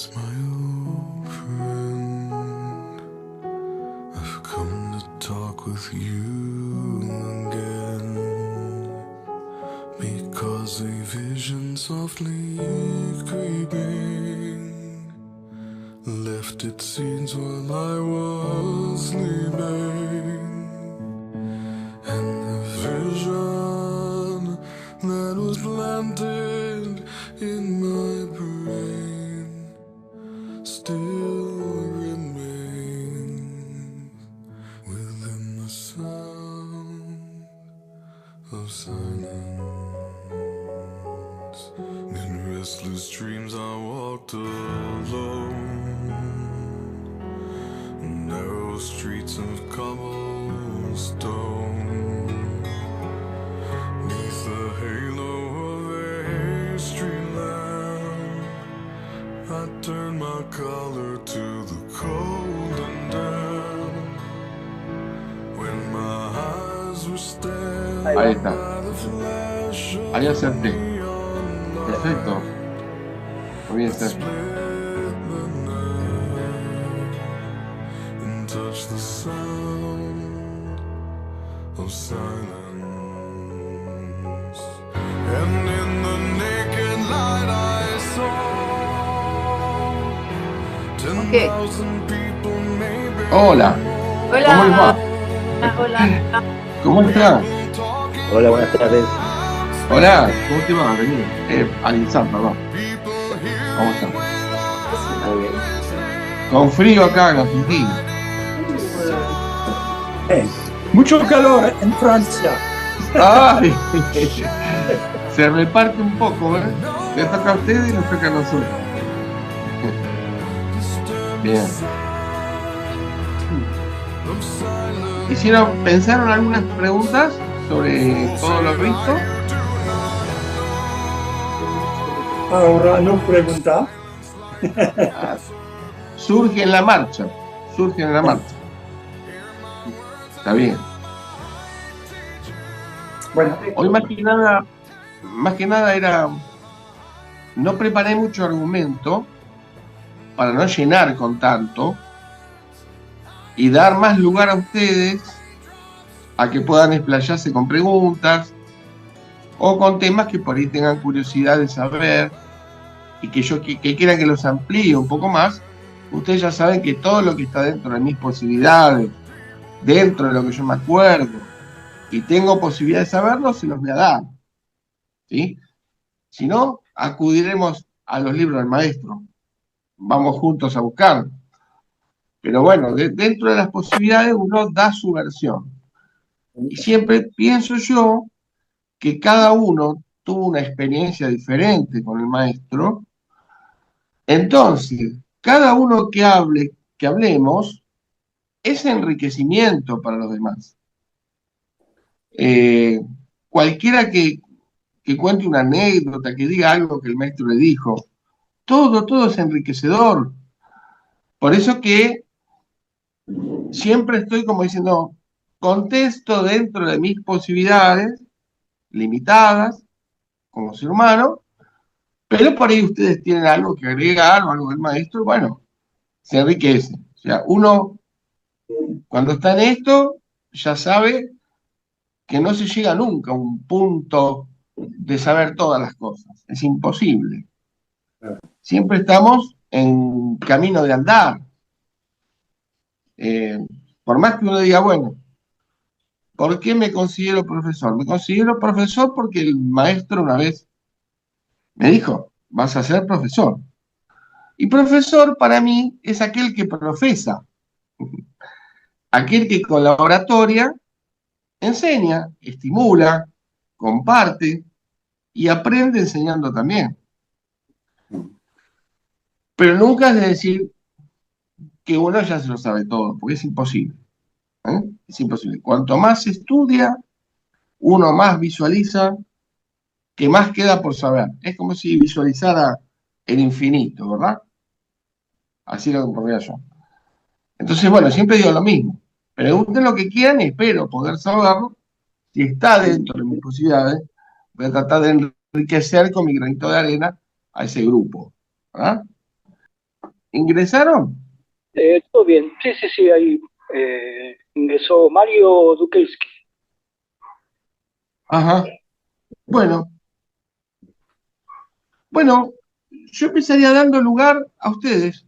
my old friend. I've come to talk with you again, because a vision softly creeping left its seeds while I was sleeping, and the vision that was planted in my brain still remains within the sound of silence. In restless dreams I walked alone, narrow streets of cobblestone, neath the halo of a street lamp. I turned my collar to the cold and damp, when my eyes were stabbed Ahí está. by the flash of Ahí acerté. neon light. Perfecto. Muy bien, Split Sergio. the night and touch the sound of silence. And in the naked light I saw 10,000 people, maybe Hola. more. ¿Cómo les va? Hola. ¿Cómo está? Hola, buenas tardes. Hola. ¿Cómo te va? Vení. Alisar, perdón. ¿Cómo está? Muy bien. Con frío acá en Argentina. Mucho calor en Francia. ¡Ay! Se reparte un poco, ¿eh? Le toca a ustedes y nos toca a nosotros. Bien. ¿Pensaron algunas preguntas sobre todo lo visto? Ahora no pregunta. Ah, surge en la marcha. Surge en la marcha. Está bien. Bueno, Hoy más que nada era, no preparé mucho argumento para no llenar con tanto y dar más lugar a ustedes a que puedan explayarse con preguntas o con temas que por ahí tengan curiosidad de saber y que quieran que los amplíe un poco más. Ustedes ya saben que todo lo que está dentro de mis posibilidades, dentro de lo que yo me acuerdo y tengo posibilidad de saberlo, se los voy a dar, ¿sí? Si no, acudiremos a los libros del maestro. Vamos juntos a buscarlo. Pero bueno, dentro de las posibilidades uno da su versión. Y siempre pienso yo que cada uno tuvo una experiencia diferente con el maestro. Entonces, cada uno que hablemos, es enriquecimiento para los demás. Cualquiera que cuente una anécdota, que diga algo que el maestro le dijo, todo es enriquecedor. Por eso que siempre estoy como diciendo, contesto dentro de mis posibilidades, limitadas, como ser humano, pero por ahí ustedes tienen algo que agregar o algo del maestro, bueno, se enriquece. O sea, uno cuando está en esto ya sabe que no se llega nunca a un punto de saber todas las cosas. Es imposible. Siempre estamos en camino de andar. Por más que uno diga, bueno, ¿por qué me considero profesor? Me considero profesor porque el maestro una vez me dijo, vas a ser profesor. Y profesor para mí es aquel que profesa, aquel que con la oratoria enseña, estimula, comparte y aprende enseñando también. Pero nunca es de decir que uno ya se lo sabe todo, porque es imposible. Es imposible. Cuanto más se estudia, uno más visualiza, que más queda por saber. Es como si visualizara el infinito, ¿verdad? Así lo pondría yo. Entonces, bueno, siempre digo lo mismo. Pregunten lo que quieran y espero poder saberlo. Si está dentro de mis posibilidades, voy a tratar de enriquecer con mi granito de arena a ese grupo, ¿verdad? ¿Ingresaron? Todo bien. Sí, sí, sí, ahí ingresó Mario Dukelski. Ajá. Bueno, bueno, yo empezaría dando lugar a ustedes.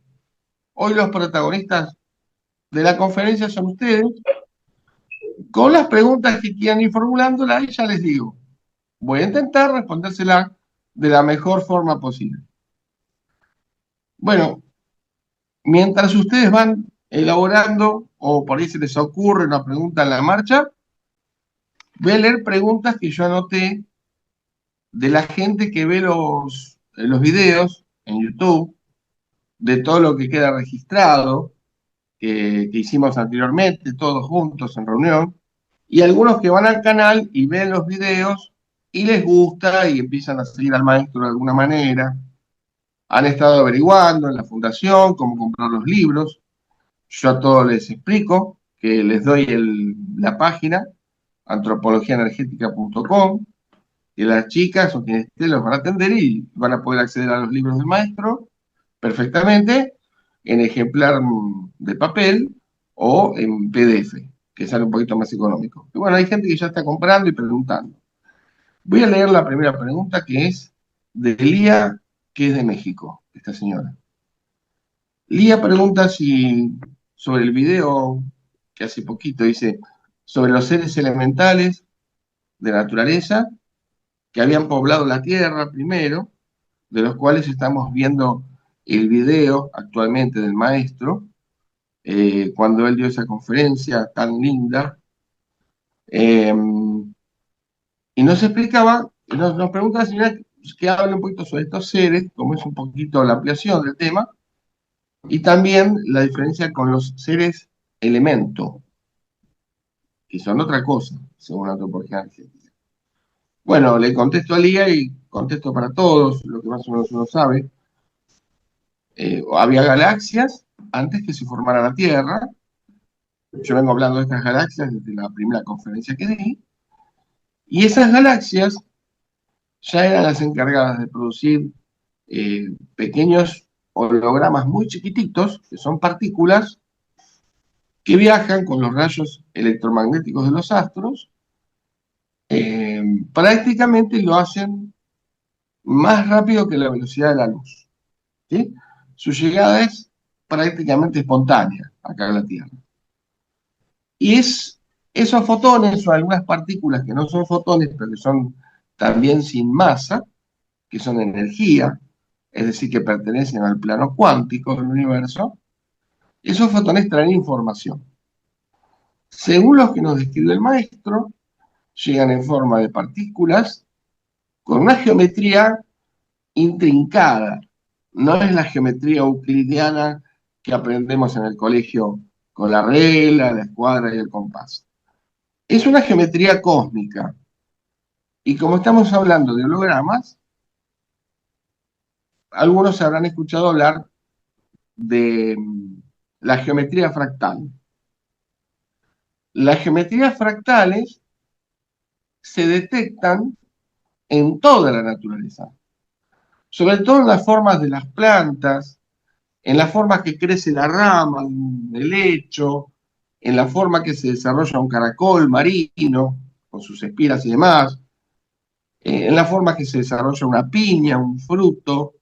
Hoy los protagonistas de la conferencia son ustedes. Con las preguntas que quieran ir formulándolas, y ya les digo, voy a intentar respondérselas de la mejor forma posible. Bueno, mientras ustedes van elaborando, o por ahí se les ocurre una pregunta en la marcha, voy a leer preguntas que yo anoté de la gente que ve los videos en YouTube, de todo lo que queda registrado, que hicimos anteriormente, todos juntos en reunión, y algunos que van al canal y ven los videos y les gusta y empiezan a seguir al maestro de alguna manera. Han estado averiguando en la fundación cómo comprar los libros. Yo a todos les explico, que les doy la página, antropologiaenergética.com, que las chicas o quienes estén los van a atender y van a poder acceder a los libros del maestro perfectamente en ejemplar de papel o en PDF, que sale un poquito más económico. Y bueno, hay gente que ya está comprando y preguntando. Voy a leer la primera pregunta que es de Lía, que es de México, esta señora. Lía pregunta si sobre el video que hace poquito dice sobre los seres elementales de naturaleza que habían poblado la Tierra primero, de los cuales estamos viendo el video actualmente del maestro, cuando él dio esa conferencia tan linda, eh, y nos explicaba, nos pregunta la señora que hable un poquito sobre estos seres, como es un poquito la ampliación del tema, y también la diferencia con los seres elemento, que son otra cosa, según la antropología argentina. Bueno, le contesto a Lía y contesto para todos, lo que más o menos uno sabe. Había galaxias antes que se formara la Tierra. Yo vengo hablando de estas galaxias desde la primera conferencia que di. Y esas galaxias ya eran las encargadas de producir pequeños hologramas muy chiquititos, que son partículas que viajan con los rayos electromagnéticos de los astros. Prácticamente lo hacen más rápido que la velocidad de la luz. ¿Sí? Su llegada es prácticamente espontánea acá a la Tierra. Y esos fotones o algunas partículas que no son fotones, pero que son también sin masa, que son energía, es decir, que pertenecen al plano cuántico del universo, esos fotones traen información. Según los que nos describe el maestro, llegan en forma de partículas con una geometría intrincada. No es la geometría euclidiana que aprendemos en el colegio con la regla, la escuadra y el compás. Es una geometría cósmica. Y como estamos hablando de hologramas, algunos habrán escuchado hablar de la geometría fractal. Las geometrías fractales se detectan en toda la naturaleza, sobre todo en las formas de las plantas, en la forma que crece la rama, el lecho, en la forma que se desarrolla un caracol marino, con sus espiras y demás, en la forma que se desarrolla una piña, un fruto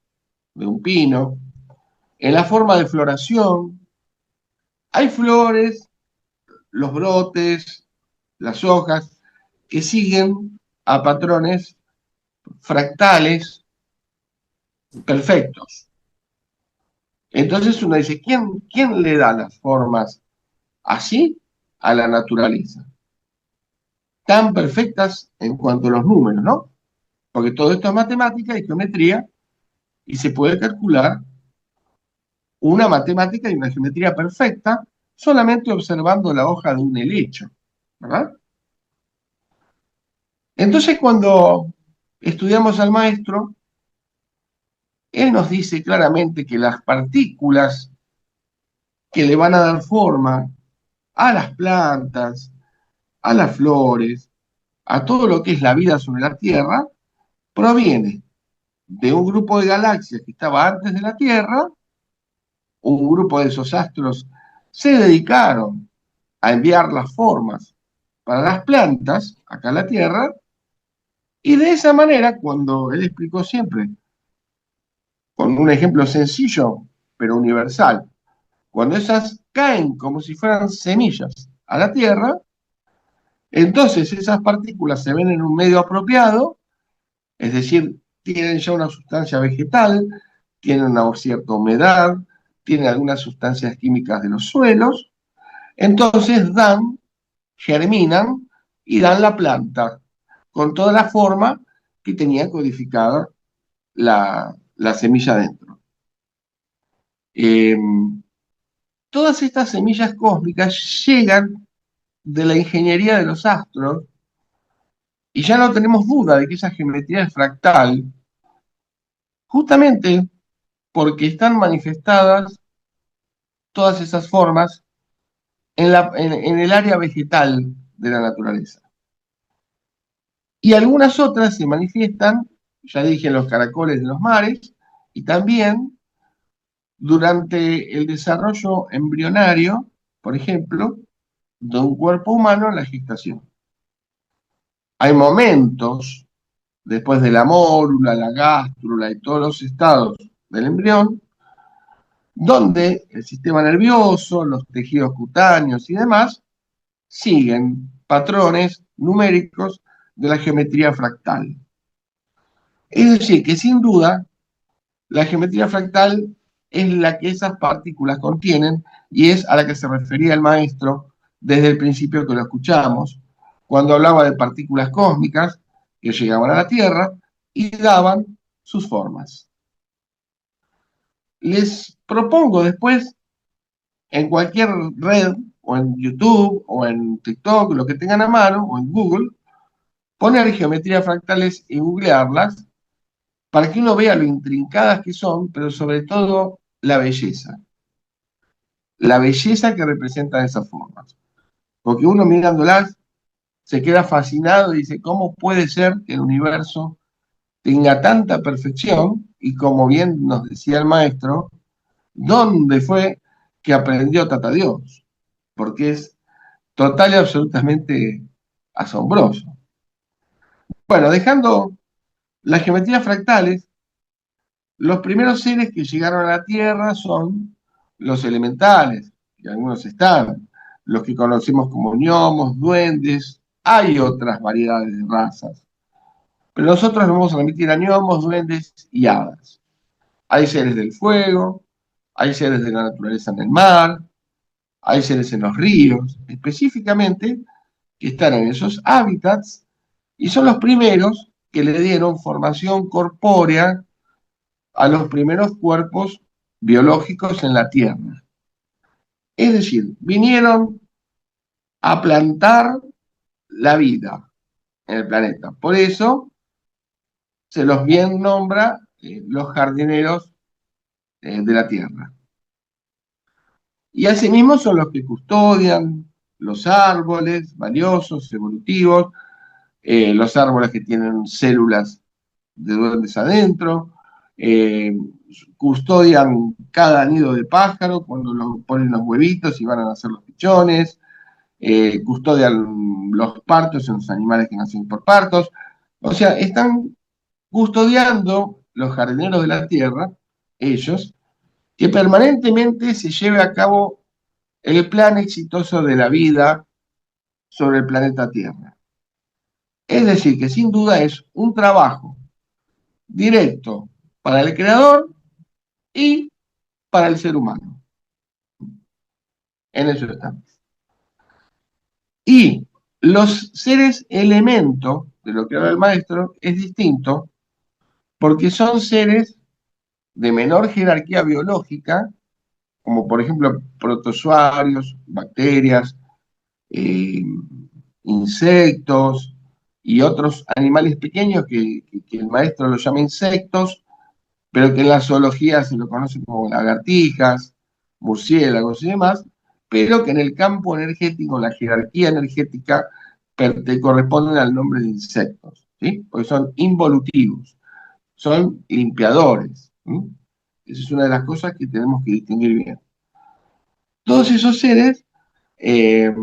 de un pino, en la forma de floración. Hay flores, los brotes, las hojas, que siguen a patrones fractales perfectos. Entonces uno dice, ¿quién le da las formas así a la naturaleza? Tan perfectas en cuanto a los números, ¿no? Porque todo esto es matemática y geometría y se puede calcular una matemática y una geometría perfecta solamente observando la hoja de un helecho, ¿verdad? Entonces cuando estudiamos al maestro, él nos dice claramente que las partículas que le van a dar forma a las plantas, a las flores, a todo lo que es la vida sobre la Tierra, proviene de un grupo de galaxias que estaba antes de la Tierra un grupo de esos astros se dedicaron a enviar las formas para las plantas, acá en la Tierra, y de esa manera, cuando él explicó siempre, con un ejemplo sencillo, pero universal, cuando esas caen como si fueran semillas a la Tierra, entonces esas partículas se ven en un medio apropiado, es decir, tienen ya una sustancia vegetal, tienen una cierta humedad, tienen algunas sustancias químicas de los suelos, entonces germinan y dan la planta, con toda la forma que tenía codificada la semilla dentro. Eh, Todas estas semillas cósmicas llegan de la ingeniería de los astros y ya no tenemos duda de que esa geometría es fractal, justamente porque están manifestadas todas esas formas en el área vegetal de la naturaleza. Y algunas otras se manifiestan, ya dije, en los caracoles de los mares, y también durante el desarrollo embrionario, por ejemplo, de un cuerpo humano en la gestación. Hay momentos, después de la mórula, la gástrula y todos los estados del embrión, donde el sistema nervioso, los tejidos cutáneos y demás siguen patrones numéricos de la geometría fractal. Es decir, que sin duda la geometría fractal es la que esas partículas contienen y es a la que se refería el maestro desde el principio que lo escuchamos, cuando hablaba de partículas cósmicas que llegaban a la Tierra y daban sus formas. Les propongo después, en cualquier red, o en YouTube, o en TikTok, lo que tengan a mano, o en Google, poner geometrías fractales y googlearlas para que uno vea lo intrincadas que son, pero sobre todo la belleza. La belleza que representan esas formas. Porque uno mirándolas se queda fascinado y dice, ¿cómo puede ser que el universo tenga tanta perfección? Y como bien nos decía el maestro, ¿dónde fue que aprendió Tata Dios? Porque es total y absolutamente asombroso. Bueno, dejando las geometrías fractales, los primeros seres que llegaron a la Tierra son los elementales, que algunos están, los que conocemos como gnomos, duendes, hay otras variedades de razas, pero nosotros nos vamos a remitir a gnomos, duendes y hadas. Hay seres del fuego, hay seres de la naturaleza en el mar, hay seres en los ríos, específicamente, que están en esos hábitats y son los primeros que le dieron formación corpórea a los primeros cuerpos biológicos en la Tierra. Es decir, vinieron a plantar la vida en el planeta. Por eso se los bien nombra los jardineros de la Tierra. Y asimismo son los que custodian los árboles valiosos, evolutivos, los árboles que tienen células de duendes adentro, eh, custodian cada nido de pájaro cuando ponen los huevitos y van a nacer los pichones, custodian los partos en los animales que nacen por partos. O sea, están custodiando los jardineros de la tierra, ellos, que permanentemente se lleve a cabo el plan exitoso de la vida sobre el planeta Tierra. Es decir, que sin duda es un trabajo directo para el creador y para el ser humano. En eso estamos. Y los seres elemento, de lo que habla el maestro, es distinto porque son seres de menor jerarquía biológica, como por ejemplo protozoarios, bacterias, eh, insectos y otros animales pequeños que el maestro los llama insectos, pero que en la zoología se lo conoce como lagartijas, murciélagos y demás, pero que en el campo energético, la jerarquía energética, te corresponden al nombre de insectos, ¿sí? Porque son involutivos, son limpiadores, ¿sí? Esa es una de las cosas que tenemos que distinguir bien. Todos esos seres, eh,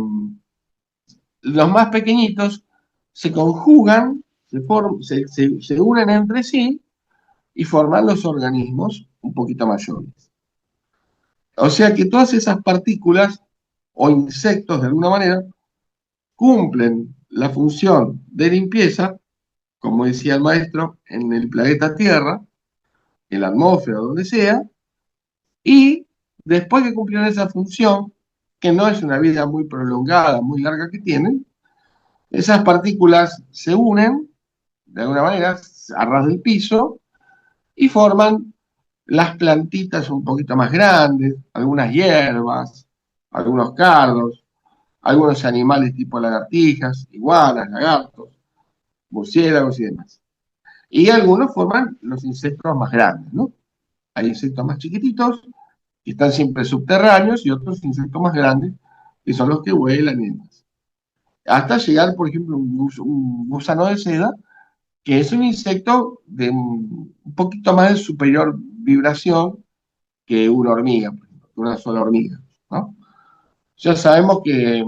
los más pequeñitos, se conjugan, se unen entre sí y forman los organismos un poquito mayores. O sea que todas esas partículas o insectos, de alguna manera, cumplen la función de limpieza, como decía el maestro, en el planeta Tierra, en la atmósfera, donde sea, y después que cumplieron esa función, que no es una vida muy prolongada, muy larga que tienen, esas partículas se unen, de alguna manera, a ras del piso, y forman las plantitas un poquito más grandes, algunas hierbas, algunos cardos, algunos animales tipo lagartijas, iguanas, lagartos, murciélagos y demás. Y algunos forman los insectos más grandes, ¿no? Hay insectos más chiquititos, que están siempre subterráneos, y otros insectos más grandes, que son los que vuelan y demás. Hasta llegar, por ejemplo, un gusano de seda, que es un insecto de un poquito más de superior vibración que una hormiga, por ejemplo, que una sola hormiga, ¿no? Ya sabemos que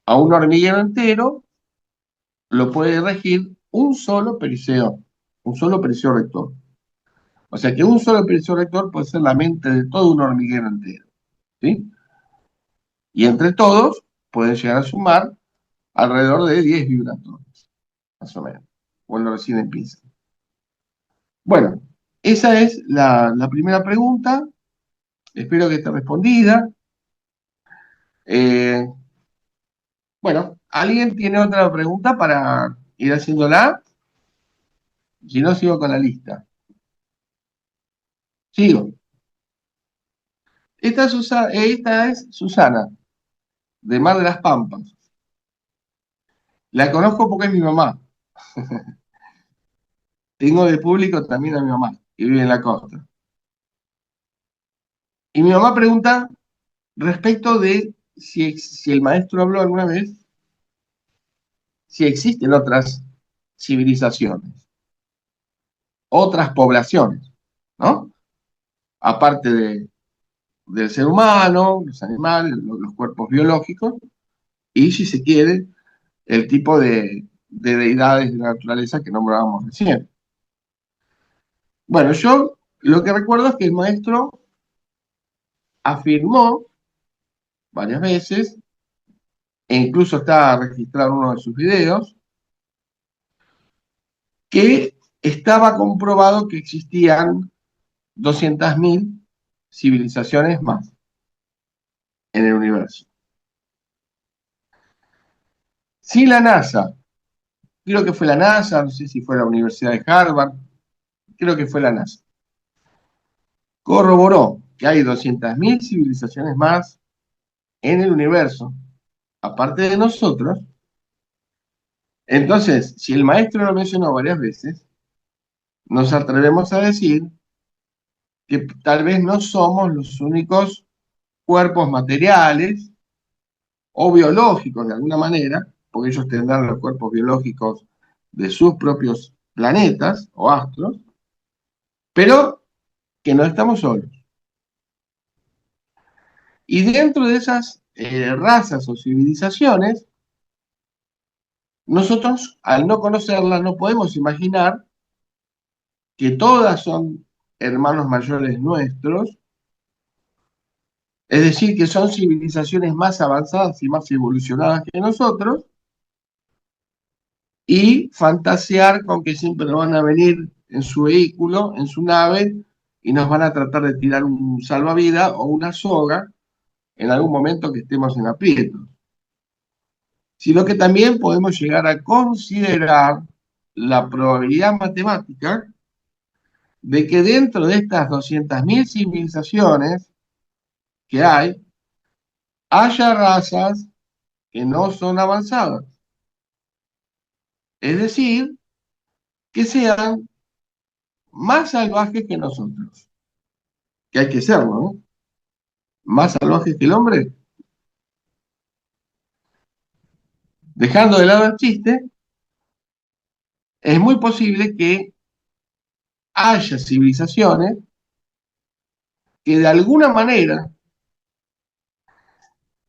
a un hormiguero entero lo puede regir un solo periceo rector. O sea que un solo periceo rector puede ser la mente de todo un hormiguero entero, ¿sí? Y entre todos pueden llegar a sumar alrededor de 10 vibratorios, más o menos, cuando recién empieza. Bueno, esa es la primera pregunta. Espero que esté respondida. Eh, bueno, ¿alguien tiene otra pregunta para ir haciéndola? Si no, sigo con la lista. Sigo. Esta es Susana, de Mar de las Pampas. La conozco porque es mi mamá. Tengo de público también a mi mamá, que vive en la costa. Y mi mamá pregunta respecto de si el maestro habló alguna vez, si existen otras civilizaciones, otras poblaciones, ¿no? Aparte del ser humano, los animales, los cuerpos biológicos, y si se quiere, el tipo de deidades de la naturaleza que nombrábamos recién. Bueno, yo lo que recuerdo es que el maestro afirmó varias veces, e incluso está registrado en uno de sus videos, que estaba comprobado que existían 200.000 civilizaciones más en el universo. Si la NASA, creo que fue la NASA, no sé si fue la Universidad de Harvard, creo que fue la NASA, corroboró que hay 200.000 civilizaciones más en el universo, aparte de nosotros. Entonces, si el maestro lo mencionó varias veces, nos atrevemos a decir que tal vez no somos los únicos cuerpos materiales o biológicos de alguna manera, porque ellos tendrán los cuerpos biológicos de sus propios planetas o astros, pero que no estamos solos. Y dentro de esas razas o civilizaciones, nosotros, al no conocerlas, no podemos imaginar que todas son hermanos mayores nuestros, es decir, que son civilizaciones más avanzadas y más evolucionadas que nosotros, y fantasear con que siempre nos van a venir en su vehículo, en su nave, y nos van a tratar de tirar un salvavidas o una soga en algún momento que estemos en aprietos. Sino que también podemos llegar a considerar la probabilidad matemática de que dentro de estas 200.000 civilizaciones que hay, haya razas que no son avanzadas. Es decir, que sean más salvajes que nosotros. Que hay que serlo, ¿no? Más salvajes que el hombre. Dejando de lado el chiste, es muy posible que haya civilizaciones que de alguna manera,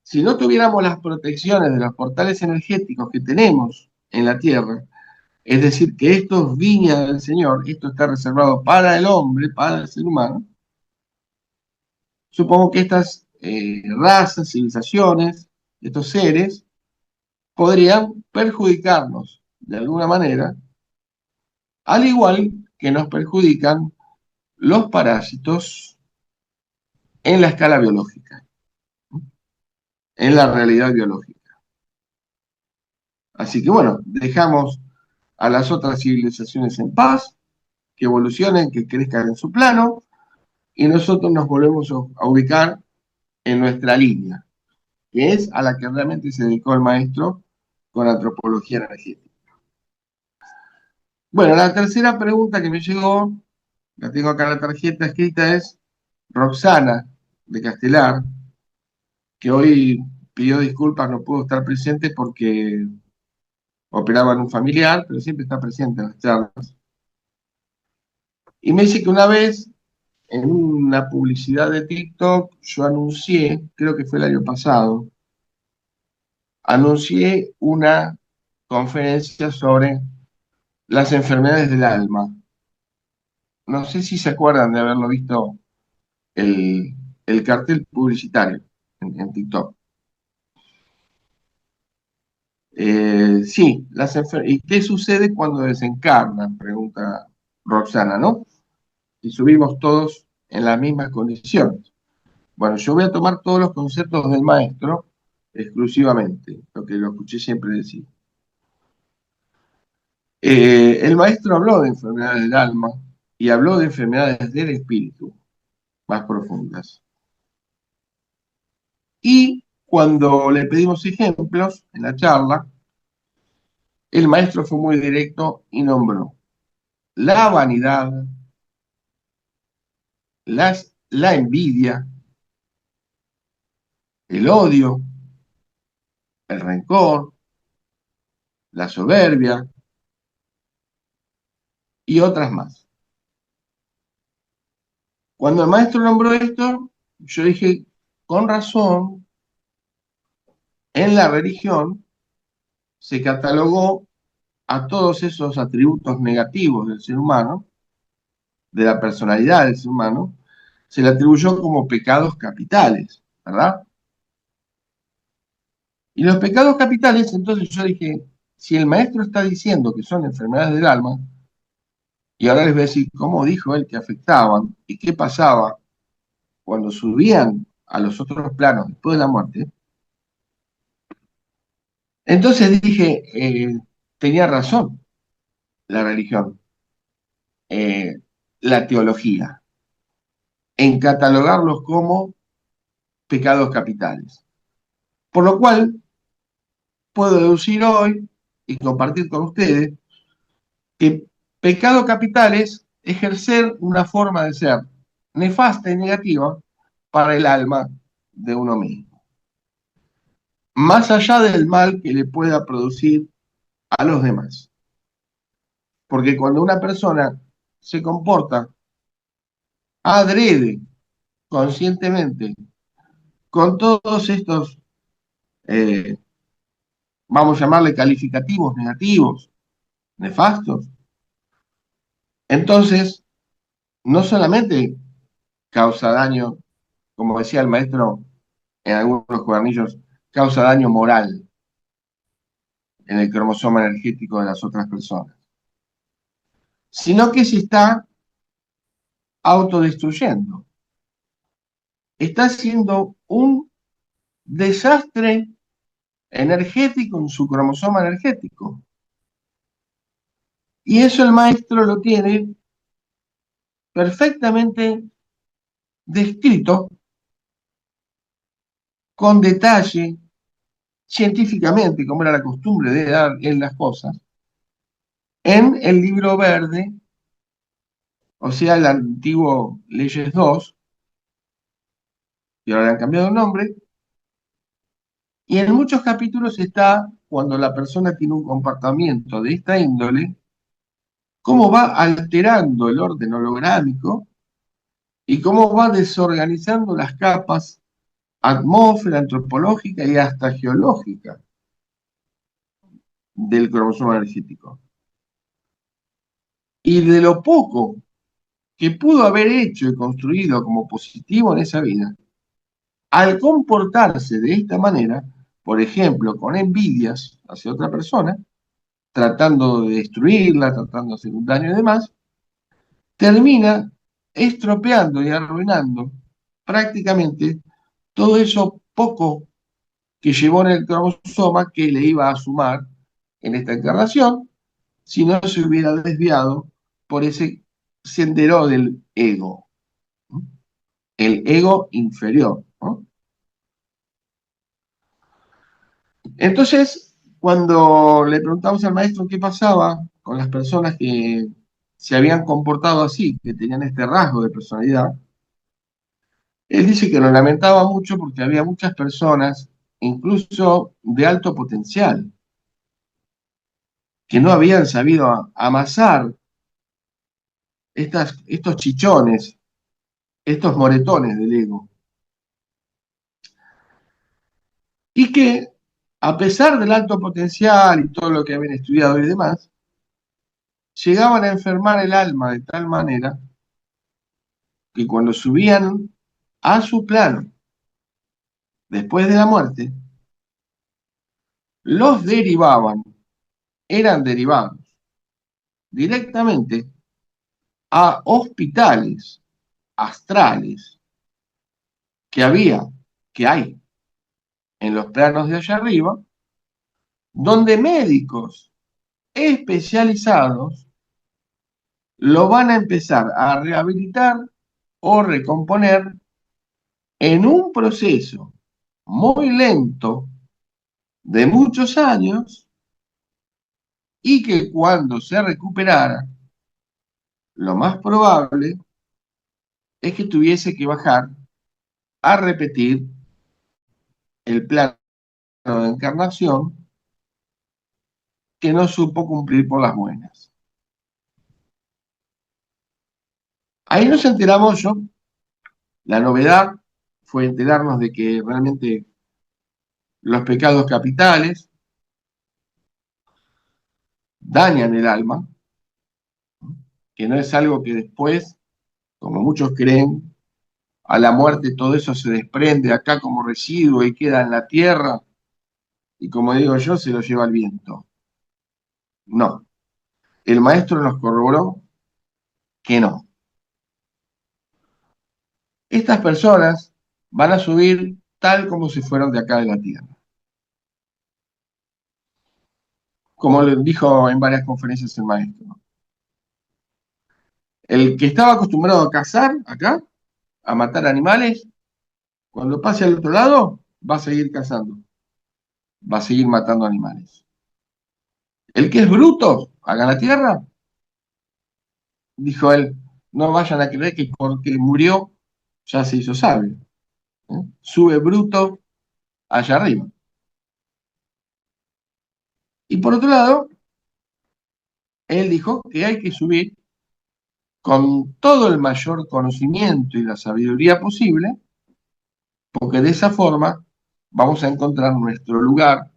si no tuviéramos las protecciones de los portales energéticos que tenemos en la Tierra, es decir, que esto es viña del Señor, esto está reservado para el hombre, para el ser humano, supongo que estas razas, civilizaciones, estos seres, podrían perjudicarnos de alguna manera, al igual que nos perjudican los parásitos en la escala biológica, en la realidad biológica. Así que bueno, dejamos a las otras civilizaciones en paz, que evolucionen, que crezcan en su plano, y nosotros nos volvemos a ubicar en nuestra línea, que es a la que realmente se dedicó el maestro con antropología energética. Bueno, la tercera pregunta que me llegó, la tengo acá en la tarjeta escrita, es Roxana de Castelar, que hoy pidió disculpas, no pudo estar presente porque operaba en un familiar, pero siempre está presente en las charlas. Y me dice que una vez, en una publicidad de TikTok, yo anuncié, creo que fue el año pasado, anuncié una conferencia sobre las enfermedades del alma. No sé si se acuerdan de haberlo visto el, el cartel publicitario en TikTok. Sí, ¿y qué sucede cuando desencarnan? Pregunta Roxana, ¿no? Y subimos todos en las mismas condiciones. Bueno, yo voy a tomar todos los conceptos del maestro exclusivamente, lo que lo escuché siempre decir. El maestro habló de enfermedades del alma y habló de enfermedades del espíritu más profundas. Y cuando le pedimos ejemplos en la charla, el maestro fue muy directo y nombró la vanidad, la envidia, el odio, el rencor, la soberbia y otras más. Cuando el maestro nombró esto, yo dije, con razón, en la religión se catalogó a todos esos atributos negativos del ser humano, de la personalidad del ser humano, se le atribuyó como pecados capitales, ¿verdad? Y los pecados capitales, entonces yo dije, si el maestro está diciendo que son enfermedades del alma, y ahora les voy a decir cómo dijo él que afectaban y qué pasaba cuando subían a los otros planos después de la muerte, entonces dije, tenía razón la religión, eh, la teología, en catalogarlos como pecados capitales. Por lo cual, puedo deducir hoy y compartir con ustedes que pecado capital es ejercer una forma de ser nefasta y negativa para el alma de uno mismo, más allá del mal que le pueda producir a los demás. Porque cuando una persona se comporta adrede, conscientemente, con todos estos, eh, vamos a llamarle calificativos negativos, nefastos, entonces no solamente causa daño, como decía el maestro en algunos cuadernillos, causa daño moral en el cromosoma energético de las otras personas, sino que se está autodestruyendo. Está haciendo un desastre energético en su cromosoma energético. Y eso el maestro lo tiene perfectamente descrito con detalle, científicamente, como era la costumbre de dar en las cosas, en el libro verde, o sea, el antiguo Leyes 2, y ahora le han cambiado el nombre, y en muchos capítulos está cuando la persona tiene un comportamiento de esta índole, cómo va alterando el orden holográmico y cómo va desorganizando las capas atmósfera, antropológica y hasta geológica del cromosoma energético. Y de lo poco que pudo haber hecho y construido como positivo en esa vida, al comportarse de esta manera, por ejemplo, con envidias hacia otra persona, tratando de destruirla, tratando de hacer un daño y demás, termina estropeando y arruinando prácticamente todo eso poco que llevó en el cromosoma que le iba a sumar en esta encarnación si no se hubiera desviado por ese sendero del ego, ¿no? El ego inferior, ¿no? Entonces, cuando le preguntamos al maestro qué pasaba con las personas que se habían comportado así, que tenían este rasgo de personalidad, él dice que lo lamentaba mucho porque había muchas personas, incluso de alto potencial, que no habían sabido amasar estos chichones, estos moretones del ego, y que a pesar del alto potencial y todo lo que habían estudiado y demás, llegaban a enfermar el alma de tal manera que cuando subían a su plano después de la muerte, los derivaban, eran derivados directamente a hospitales astrales que había, que hay en los planos de allá arriba, donde médicos especializados lo van a empezar a rehabilitar o recomponer en un proceso muy lento de muchos años y que cuando se recuperara, lo más probable es que tuviese que bajar a repetir el plano de encarnación que no supo cumplir por las buenas. Ahí nos enteramos yo, la novedad fue enterarnos de que realmente los pecados capitales dañan el alma, que no es algo que después, como muchos creen, a la muerte todo eso se desprende acá como residuo y queda en la tierra, y como digo yo, se lo lleva el viento. No, el maestro nos corroboró que no. Estas personas van a subir tal como si fueron de acá de la tierra. Como le dijo en varias conferencias el maestro. El que estaba acostumbrado a cazar acá, a matar animales, cuando pase al otro lado, va a seguir cazando, va a seguir matando animales. El que es bruto, acá en la tierra, dijo él, no vayan a creer que porque murió ya se hizo sabio. ¿Eh? Sube bruto allá arriba. Y por otro lado, él dijo que hay que subir con todo el mayor conocimiento y la sabiduría posible, porque de esa forma vamos a encontrar nuestro lugar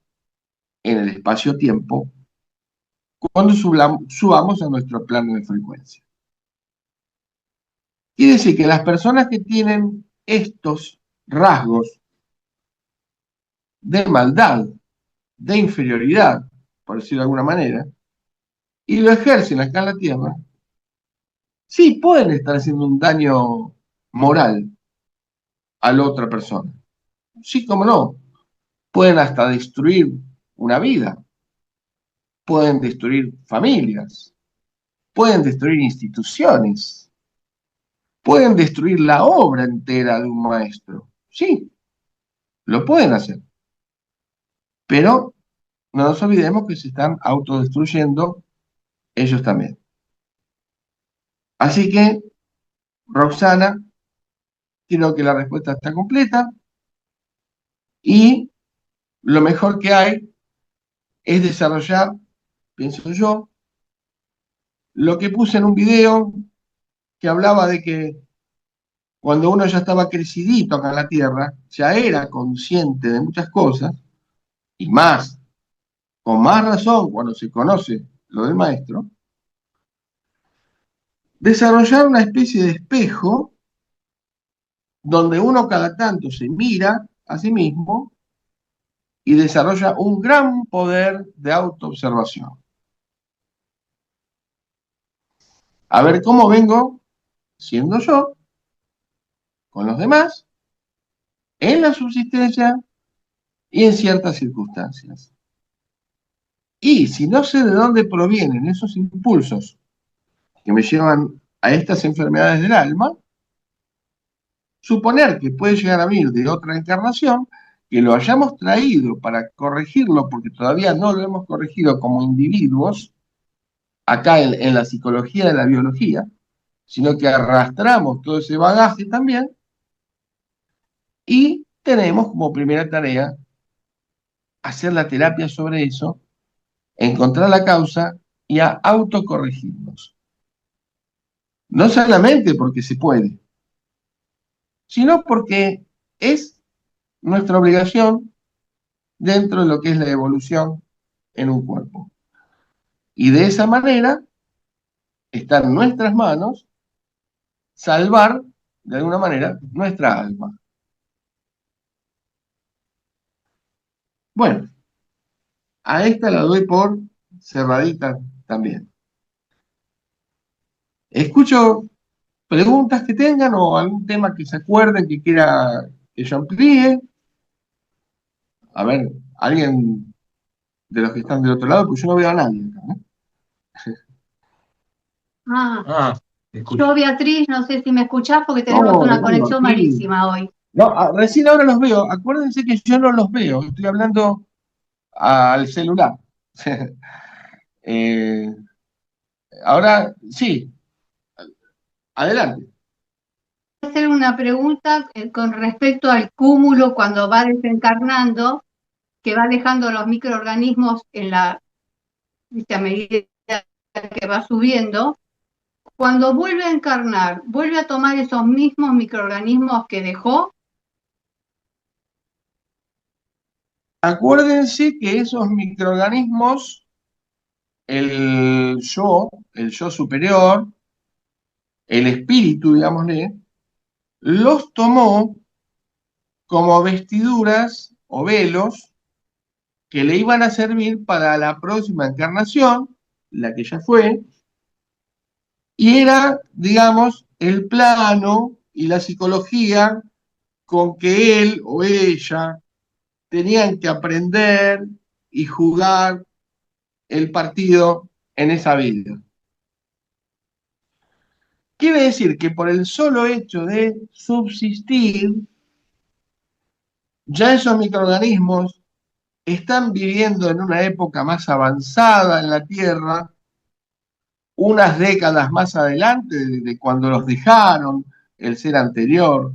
en el espacio-tiempo cuando subamos a nuestro plano de frecuencia. Quiere decir que las personas que tienen estos rasgos de maldad, de inferioridad, por decirlo de alguna manera, y lo ejercen acá en la Tierra, sí pueden estar haciendo un daño moral a la otra persona. Sí, cómo no. Pueden hasta destruir una vida, pueden destruir familias, pueden destruir instituciones, pueden destruir la obra entera de un maestro. Sí, lo pueden hacer. Pero no nos olvidemos que se están autodestruyendo ellos también. Así que, Roxana, creo que la respuesta está completa y lo mejor que hay es desarrollar, pienso yo, lo que puse en un video que hablaba de que cuando uno ya estaba crecidito acá en la Tierra, ya era consciente de muchas cosas, y más, con más razón cuando se conoce lo del maestro, desarrollar una especie de espejo donde uno cada tanto se mira a sí mismo y desarrolla un gran poder de autoobservación. A ver cómo vengo siendo yo con los demás en la subsistencia y en ciertas circunstancias. Y si no sé de dónde provienen esos impulsos que me llevan a estas enfermedades del alma, suponer que puede llegar a venir de otra encarnación, que lo hayamos traído para corregirlo, porque todavía no lo hemos corregido como individuos, acá en la psicología de la biología, sino que arrastramos todo ese bagaje también, y tenemos como primera tarea hacer la terapia sobre eso, encontrar la causa y a autocorregirnos. No solamente porque se puede, sino porque es nuestra obligación dentro de lo que es la evolución en un cuerpo. Y de esa manera está en nuestras manos salvar, de alguna manera, nuestra alma. Bueno, a esta la doy por cerradita también. Escucho preguntas que tengan o algún tema que se acuerden que quiera que yo amplíe. A ver, alguien de los que están del otro lado, pues yo no veo a nadie acá, ¿eh? Ah, yo Beatriz, no sé si me escuchás porque tenemos No, una no, conexión sí. malísima hoy. No, recién ahora los veo. Acuérdense que yo no los veo. Estoy hablando al celular. Eh, ahora, sí, adelante. Voy a hacer una pregunta con respecto al cúmulo cuando va desencarnando, que va dejando los microorganismos ¿viste? A medida que va subiendo. Cuando vuelve a encarnar, ¿vuelve a tomar esos mismos microorganismos que dejó? Acuérdense que esos microorganismos, el yo superior, el espíritu, digámosle, los tomó como vestiduras o velos que le iban a servir para la próxima encarnación, la que ya fue, y era, digamos, el plano y la psicología con que él o ella tenían que aprender y jugar el partido en esa vida. Quiere decir que por el solo hecho de subsistir, ya esos microorganismos están viviendo en una época más avanzada en la Tierra, unas décadas más adelante de cuando los dejaron el ser anterior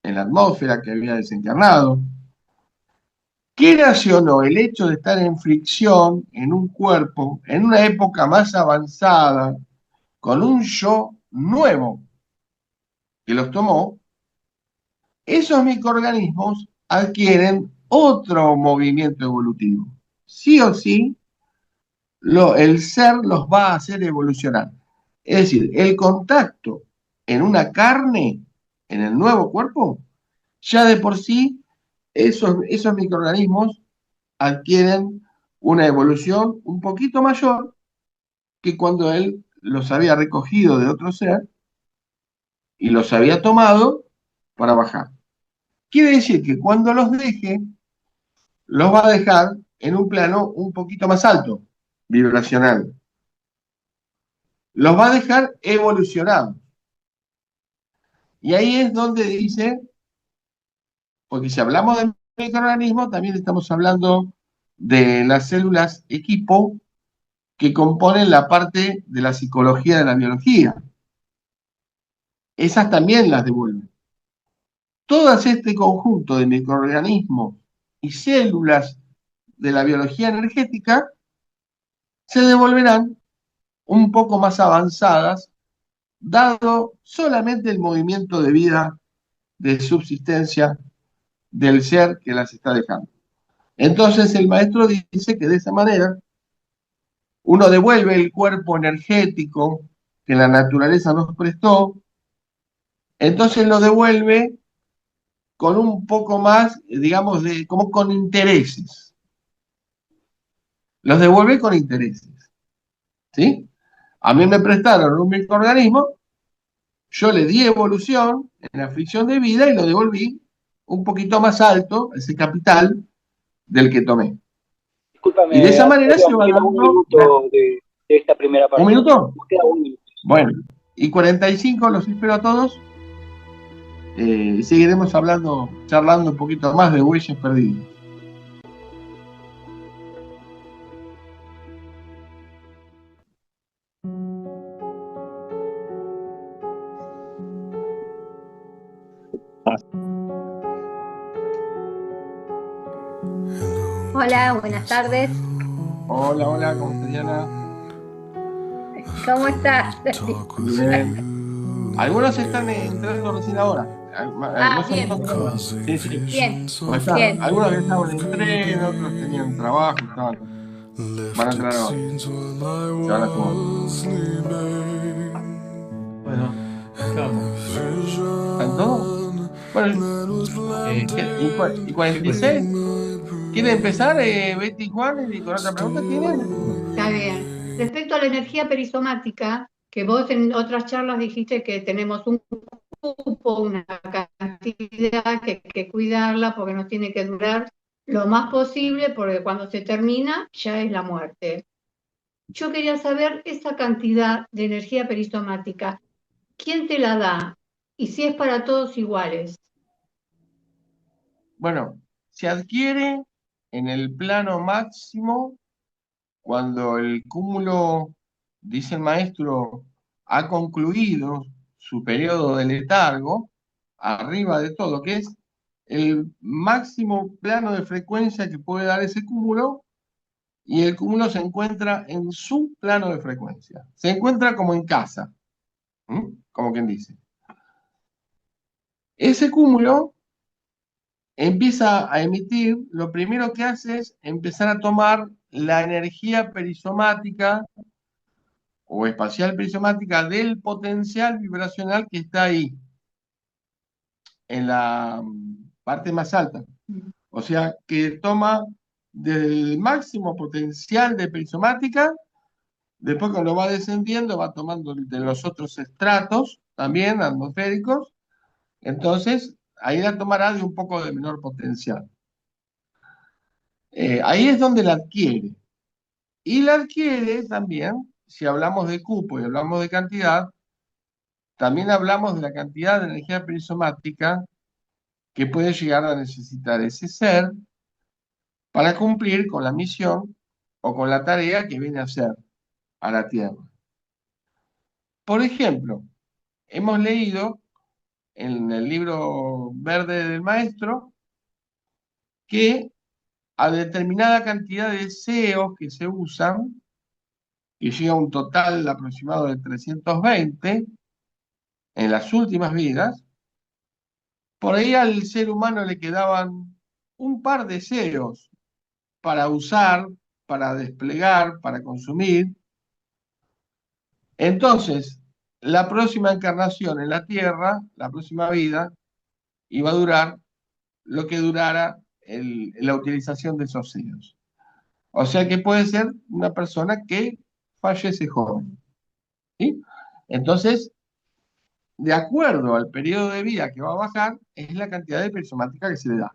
en la atmósfera que había desencarnado. Quieras o no, el hecho de estar en fricción en un cuerpo, en una época más avanzada, con un yo nuevo que los tomó, esos microorganismos adquieren otro movimiento evolutivo. Sí o sí, el ser los va a hacer evolucionar. Es decir, el contacto en una carne, en el nuevo cuerpo, ya de por sí, esos microorganismos adquieren una evolución un poquito mayor que cuando él los había recogido de otro ser y los había tomado para bajar. Quiere decir que cuando los deje, los va a dejar en un plano un poquito más alto, vibracional. Los va a dejar evolucionados. Y ahí es donde dice, porque si hablamos de microorganismos, también estamos hablando de las células equipo que componen la parte de la psicología de la biología. Esas también las devuelven. Todo este conjunto de microorganismos y células de la biología energética se devolverán un poco más avanzadas, dado solamente el movimiento de vida de subsistencia del ser que las está dejando. Entonces el maestro dice que de esa manera uno devuelve el cuerpo energético que la naturaleza nos prestó, entonces lo devuelve con un poco más, digamos, como con intereses. Los devuelve con intereses, ¿sí? A mí me prestaron un microorganismo, yo le di evolución en la fricción de vida y lo devolví un poquito más alto, ese capital del que tomé. Y de Discúlpame, esa manera Antonio, se me va queda un dando... minuto de esta primera ¿Un parte. minuto? Me queda un minuto. Bueno, y 45 los espero a todos. Seguiremos hablando, charlando un poquito más de huellas perdidas. Hola, buenas tardes. Hola, hola, ¿cómo estás, Diana? ¿Cómo estás? Bien. Algunos están entrando recién ahora. No son Bien, todos. Sí, sí. bien, Pues está, bien. algunos que estaban en tren, otros tenían trabajo, van a entrar ahora. Se van a acomodar. Bueno, estamos. ¿Están todos? Bueno, ¿y 46? ¿Quieren empezar, Betty y Juan, y con otra pregunta tienen? Está bien. Respecto a la energía perisomática, que vos en otras charlas dijiste que tenemos un cupo, una cantidad que hay que cuidarla porque nos tiene que durar lo más posible, porque cuando se termina ya es la muerte. Yo quería saber esa cantidad de energía perisomática, ¿quién te la da? Y si es para todos iguales. Bueno, se adquiere en el plano máximo cuando el cúmulo, dice el maestro, ha concluido su periodo de letargo, arriba de todo, que es el máximo plano de frecuencia que puede dar ese cúmulo, y el cúmulo se encuentra en su plano de frecuencia. Se encuentra como en casa, como quien dice. Ese cúmulo empieza a emitir, lo primero que hace es empezar a tomar la energía perisomática o espacial perisomática del potencial vibracional que está ahí, en la parte más alta. O sea, que toma del máximo potencial de perisomática, después cuando va descendiendo va tomando de los otros estratos, también atmosféricos, entonces ahí la tomará de un poco de menor potencial. Ahí es donde la adquiere. Y la adquiere también, si hablamos de cupo y hablamos de cantidad, también hablamos de la cantidad de energía perisomática que puede llegar a necesitar ese ser para cumplir con la misión o con la tarea que viene a hacer a la Tierra. Por ejemplo, hemos leído en el libro verde del maestro que a determinada cantidad de deseos que se usan, que llega a un total aproximado de 320 en las últimas vidas, por ahí al ser humano le quedaban un par de deseos para usar, para desplegar, para consumir. Entonces, la próxima encarnación en la Tierra, la próxima vida, iba a durar lo que durara la utilización de esos deseos. O sea que puede ser una persona que fallece joven, ¿sí? Entonces, de acuerdo al periodo de vida que va a bajar, es la cantidad de perisomática que se le da.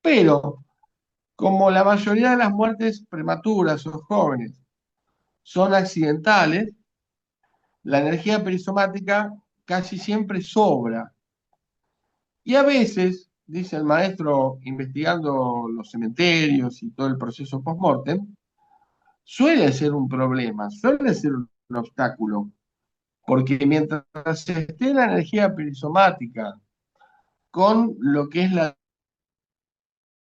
Pero, como la mayoría de las muertes prematuras o jóvenes son accidentales, la energía perisomática casi siempre sobra. Y a veces, dice el maestro investigando los cementerios y todo el proceso post-mortem, suele ser un problema, suele ser un obstáculo, porque mientras esté la energía perisomática con lo que es la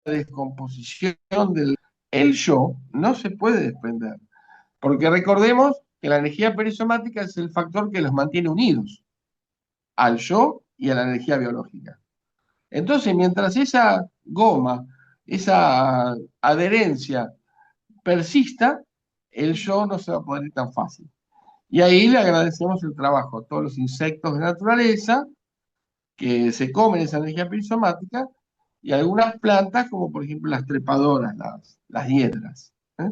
descomposición del el yo, no se puede desprender. Porque recordemos que la energía perisomática es el factor que los mantiene unidos al yo y a la energía biológica. Entonces, mientras esa goma, esa adherencia persista, el yo no se va a poder ir tan fácil. Y ahí le agradecemos el trabajo a todos los insectos de naturaleza que se comen esa energía perisomática y algunas plantas, como por ejemplo las trepadoras, las hiedras, ¿eh?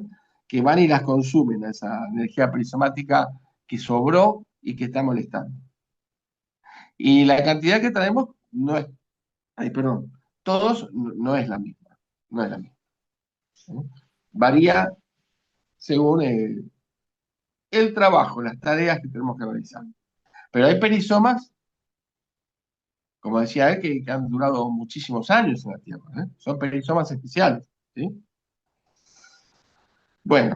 Que van y las consumen a esa energía perisomática que sobró y que está molestando. Y la cantidad que traemos no es, ay, perdón, todos no es la misma, no es la misma. ¿Eh? Varía según el trabajo, las tareas que tenemos que realizar. Pero hay perisomas, como decía él, que han durado muchísimos años en la Tierra, ¿eh? Son perisomas especiales, ¿sí? Bueno,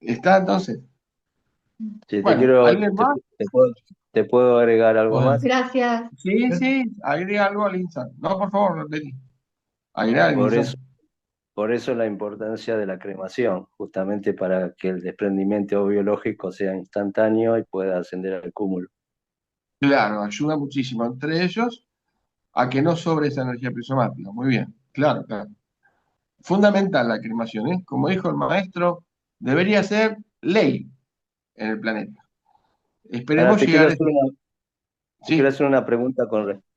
está entonces. Si te Bueno, quiero, ¿alguien más? te puedo agregar algo Bueno, más. Gracias. Sí, sí, agrega algo al Insan. No, por favor, Betty. Agrega al Por Insan. eso, por eso la importancia de la cremación, justamente para que el desprendimiento biológico sea instantáneo y pueda ascender al cúmulo. Claro, ayuda muchísimo, entre ellos, a que no sobre esa energía perisomática. Muy bien, claro, claro. Fundamental la cremación, ¿eh? Como dijo el maestro, debería ser ley en el planeta. Ahora Esperemos llegar a ese... te quiero Sí, hacer una pregunta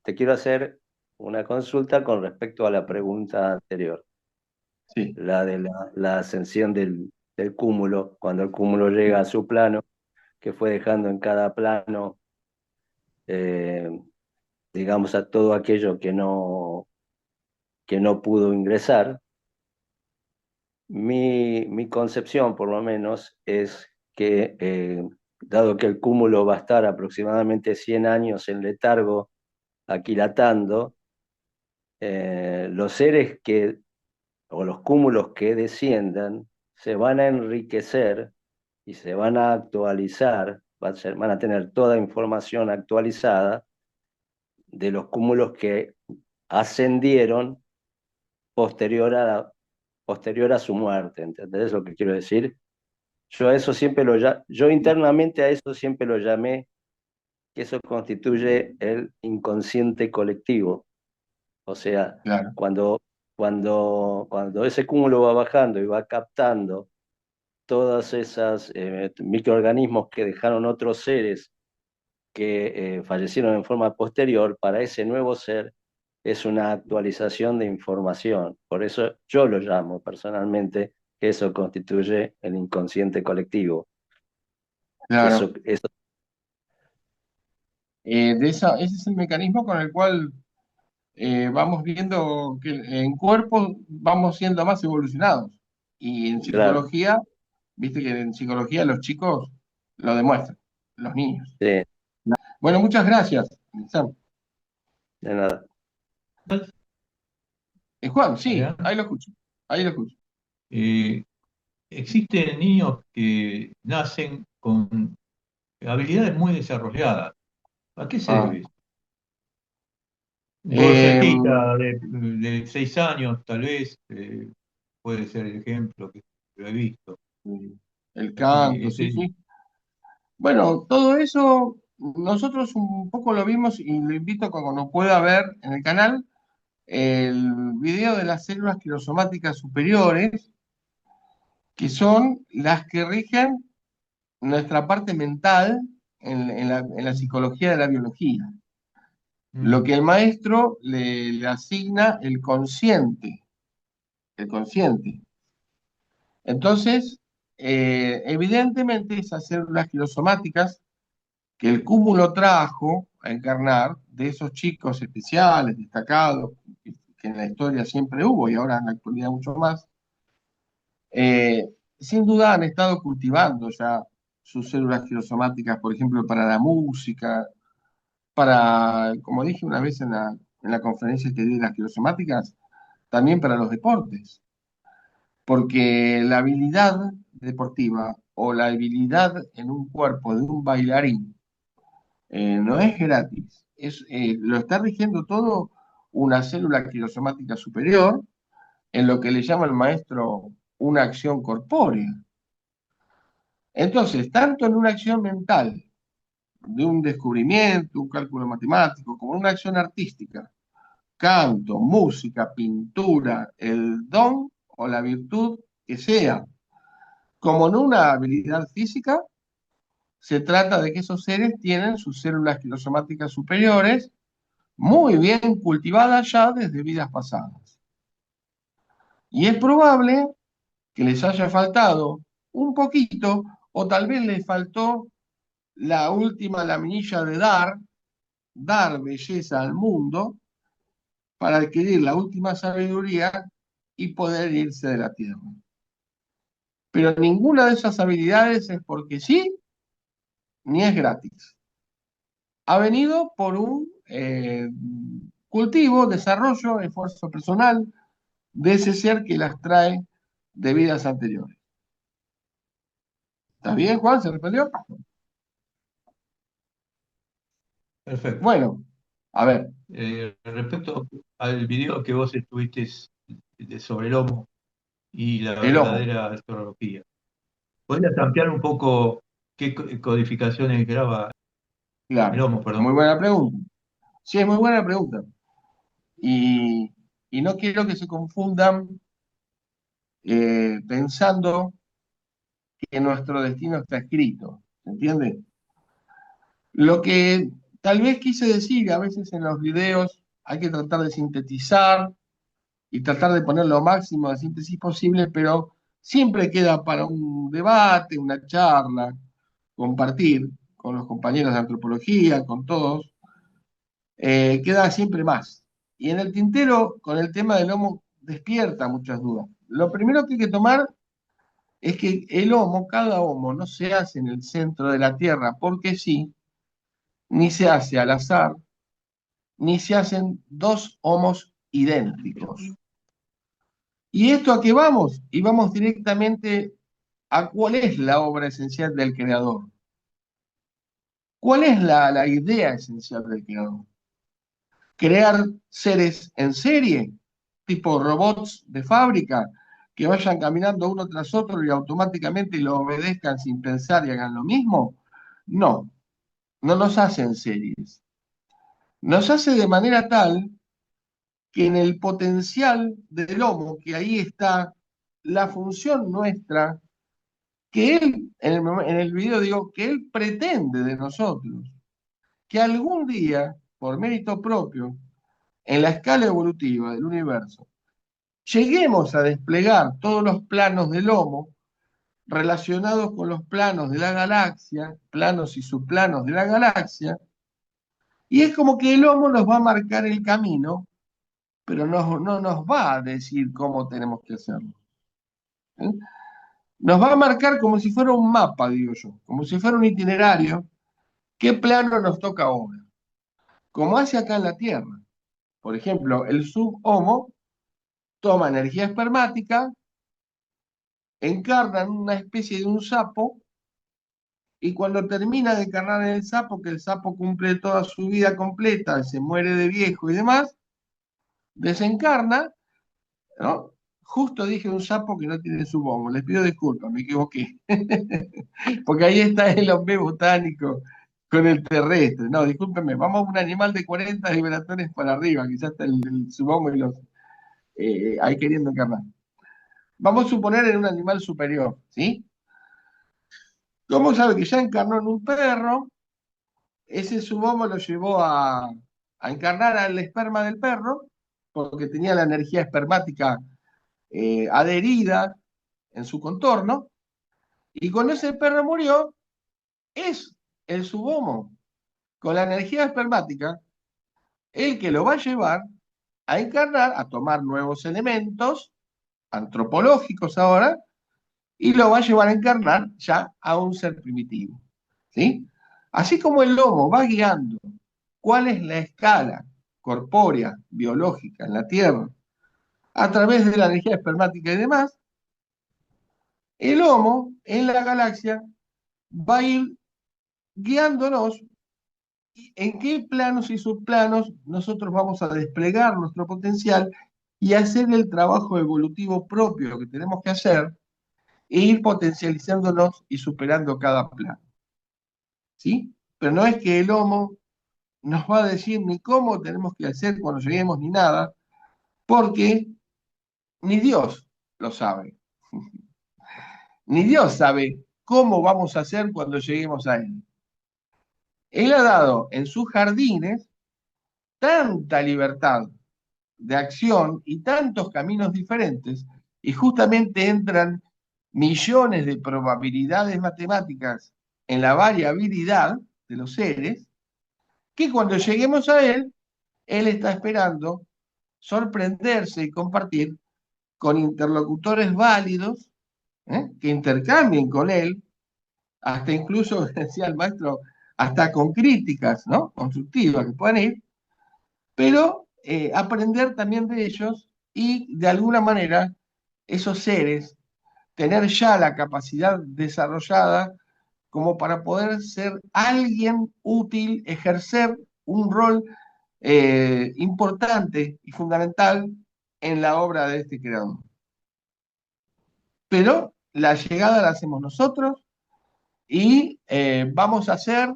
te quiero hacer una consulta con respecto a la pregunta anterior, sí, la de la ascensión del cúmulo, cuando el cúmulo llega a su plano, que fue dejando en cada plano, eh, digamos, a todo aquello que no pudo ingresar. Mi concepción, por lo menos, es que, dado que el cúmulo va a estar aproximadamente 100 años en letargo, aquilatando, los seres o los cúmulos que desciendan se van a enriquecer y se van a actualizar, van a tener toda información actualizada de los cúmulos que ascendieron posterior posterior a su muerte. ¿Entendés lo que quiero decir? Yo a eso siempre yo internamente a eso siempre lo llamé que eso constituye el inconsciente colectivo. O sea, claro. cuando ese cúmulo va bajando y va captando todas esas microorganismos que dejaron otros seres que fallecieron en forma posterior, para ese nuevo ser es una actualización de información. Por eso yo lo llamo personalmente que eso constituye el inconsciente colectivo. Claro. Eso, Ese es el mecanismo con el cual vamos viendo que en cuerpos vamos siendo más evolucionados. Y en claro, psicología, viste que en psicología los chicos lo demuestran, los niños. sí, Bueno, muchas gracias, Sam. de nada. Juan, sí, Adrián, ahí lo escucho. Ahí lo escucho. eh, existen niños que nacen con habilidades muy desarrolladas. ¿A qué se Ah, debe? Un eh, gorsetista de 6 años, tal vez, puede ser el ejemplo que lo he visto. el Y canto, sí, ese, sí. Bueno, todo eso nosotros un poco lo vimos y lo invito a cuando pueda ver en el canal el video de las células quirosomáticas superiores, que son las que rigen nuestra parte mental en la psicología de la biología. Lo mm, que el maestro le asigna el consciente, el consciente. Entonces, evidentemente esas células quirosomáticas que el cúmulo trajo a encarnar de esos chicos especiales, destacados, que en la historia siempre hubo y ahora en la actualidad mucho más, eh, sin duda han estado cultivando ya sus células quirosomáticas, por ejemplo, para la música, para, como dije una vez en la conferencia que di de las quirosomáticas, también para los deportes, porque la habilidad deportiva o la habilidad en un cuerpo de un bailarín no es gratis, lo está rigiendo todo una célula quirosomática superior, en lo que le llama el maestro una acción corpórea. Entonces, tanto en una acción mental de un descubrimiento, un cálculo matemático, como una acción artística. Canto, música, pintura, el don o la virtud que sea, como en una habilidad física, se trata de que esos seres tienen sus células quilosomáticas superiores muy bien cultivadas ya desde vidas pasadas. Y es probable que les haya faltado un poquito, o tal vez les faltó la última laminilla de dar belleza al mundo, para adquirir la última sabiduría y poder irse de la tierra. Pero ninguna de esas habilidades es porque sí, ni es gratis. Ha venido por un cultivo, desarrollo, esfuerzo personal de ese ser que las trae de vidas anteriores. ¿Está bien, Juan? ¿Se respondió? Perfecto. Bueno, a ver. Respecto al video que vos estuviste sobre el Homo y la El Homo. verdadera astrología, ¿podrías ampliar un poco qué codificaciones graba el Claro, Homo, perdón? muy buena pregunta. Sí, es muy buena pregunta. Y no quiero que se confundan pensando que nuestro destino está escrito, ¿se entiende? Lo que tal vez quise decir, a veces en los videos hay que tratar de sintetizar y tratar de poner lo máximo de síntesis posible, pero siempre queda para un debate, una charla, compartir con los compañeros de antropología, con todos, queda siempre más. Y en el tintero, con el tema del Homo, despierta muchas dudas. Lo primero que hay que tomar es que el Homo, cada Homo, no se hace en el centro de la Tierra porque sí, ni se hace al azar, ni se hacen dos Homos idénticos. ¿Y esto a qué vamos? Y vamos directamente a cuál es la obra esencial del Creador. ¿Cuál es la idea esencial del Creador? Crear seres en serie, tipo robots de fábrica, que vayan caminando uno tras otro y automáticamente lo obedezcan sin pensar y hagan lo mismo. No, no nos hace en series. Nos hace de manera tal que en el potencial del Homo, que ahí está la función nuestra, que él, en el video digo, que él pretende de nosotros, que algún día, por mérito propio, en la escala evolutiva del universo, lleguemos a desplegar todos los planos del Homo relacionados con los planos de la galaxia, planos y subplanos de la galaxia, y es como que el Homo nos va a marcar el camino, pero no nos va a decir cómo tenemos que hacerlo. ¿Eh? Nos va a marcar como si fuera un mapa, digo yo, como si fuera un itinerario, qué plano nos toca ahora, como hace acá en la Tierra. Por ejemplo, el subhomo toma energía espermática, encarna en una especie de un sapo, y cuando termina de encarnar en el sapo, que el sapo cumple toda su vida completa, se muere de viejo y demás, desencarna, ¿no? Justo dije un sapo que no tiene subhomo, les pido disculpas, me equivoqué. Porque ahí está el hombre botánico con el terrestre. No, discúlpenme, vamos a un animal de 40 vibraciones para arriba, quizás está el subhomo y los ahí queriendo encarnar. Vamos a suponer en un animal superior, ¿sí? ¿Cómo sabe que ya encarnó en un perro? Ese subhomo lo llevó a encarnar al esperma del perro, porque tenía la energía espermática adherida en su contorno, y cuando ese perro murió, es el subhomo, con la energía espermática, el que lo va a llevar a encarnar, a tomar nuevos elementos antropológicos ahora, y lo va a llevar a encarnar ya a un ser primitivo. ¿Sí? Así como el Homo va guiando cuál es la escala corpórea, biológica en la Tierra, a través de la energía espermática y demás, el Homo en la galaxia va a ir guiándonos en qué planos y subplanos nosotros vamos a desplegar nuestro potencial y hacer el trabajo evolutivo propio que tenemos que hacer e ir potencializándonos y superando cada plano. ¿Sí? pero no es que el Homo nos va a decir ni cómo tenemos que hacer cuando lleguemos ni nada, porque ni Dios lo sabe. Ni Dios sabe cómo vamos a hacer cuando lleguemos a Él. Él ha dado en sus jardines tanta libertad de acción y tantos caminos diferentes, y justamente entran millones de probabilidades matemáticas en la variabilidad de los seres, que cuando lleguemos a Él está esperando sorprenderse y compartir con interlocutores válidos, que intercambien con Él, hasta incluso, decía el maestro, hasta con críticas, ¿no?, constructivas que puedan ir, pero aprender también de ellos y de alguna manera esos seres tener ya la capacidad desarrollada como para poder ser alguien útil, ejercer un rol importante y fundamental en la obra de este creador. Pero la llegada la hacemos nosotros y vamos a hacer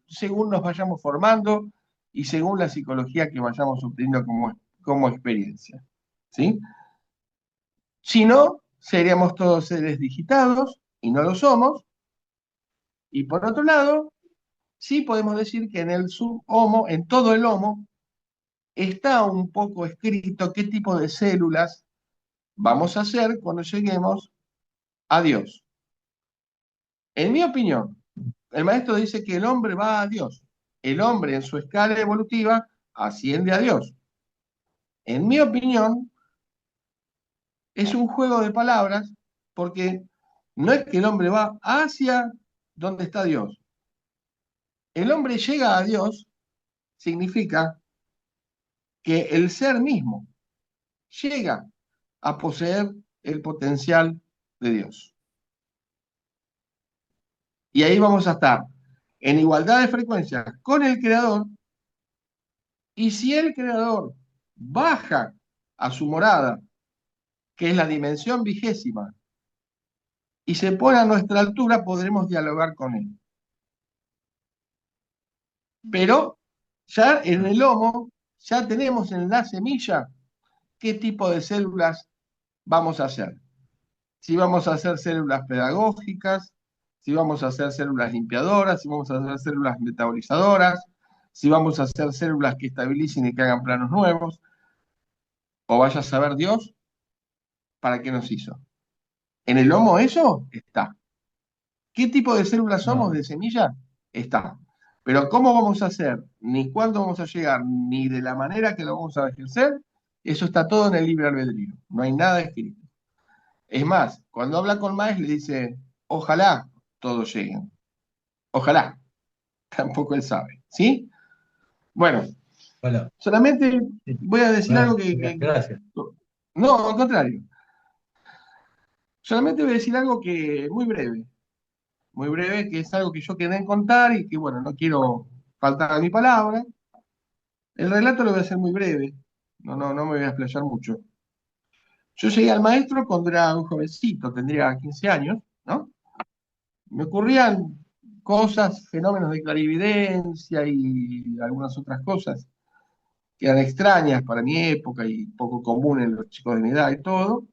según nos vayamos formando y según la psicología que vayamos obteniendo como experiencia, ¿sí? Si no, seríamos todos seres digitados y no lo somos. Y por otro lado, sí podemos decir que en el subhomo, en todo el homo, está un poco escrito qué tipo de células vamos a hacer cuando lleguemos a Dios. En mi opinión, el maestro dice que el hombre va a Dios. El hombre en su escala evolutiva asciende a Dios. En mi opinión, es un juego de palabras porque no es que el hombre va hacia donde está Dios. El hombre llega a Dios significa que el ser mismo llega a poseer el potencial de Dios. Y ahí vamos a estar en igualdad de frecuencias con el Creador, y si el Creador baja a su morada, que es la dimensión vigésima, y se pone a nuestra altura, podremos dialogar con Él. Pero ya en el Homo, ya tenemos en la semilla qué tipo de células vamos a hacer. Si vamos a hacer células pedagógicas, si vamos a hacer células limpiadoras, si vamos a hacer células metabolizadoras, si vamos a hacer células que estabilicen y que hagan planos nuevos, o vaya a saber Dios para qué nos hizo. En el Homo eso está. ¿Qué tipo de células somos de semilla? Está. Pero cómo vamos a hacer, ni cuándo vamos a llegar, ni de la manera que lo vamos a ejercer, eso está todo en el libre albedrío. No hay nada escrito. Es más, cuando habla con Maes le dice, ojalá todos lleguen. Ojalá. Tampoco él sabe. ¿Sí? Bueno, Hola. solamente voy a decir algo Gracias. No, al contrario. Solamente voy a decir algo que muy breve, que es algo que yo quedé en contar y que, bueno, no quiero faltar a mi palabra. El relato lo voy a hacer muy breve, no me voy a explayar mucho. Yo llegué al maestro cuando era un jovencito, tendría 15 años, ¿no? Me ocurrían cosas, fenómenos de clarividencia y algunas otras cosas que eran extrañas para mi época y poco común en los chicos de mi edad y todo.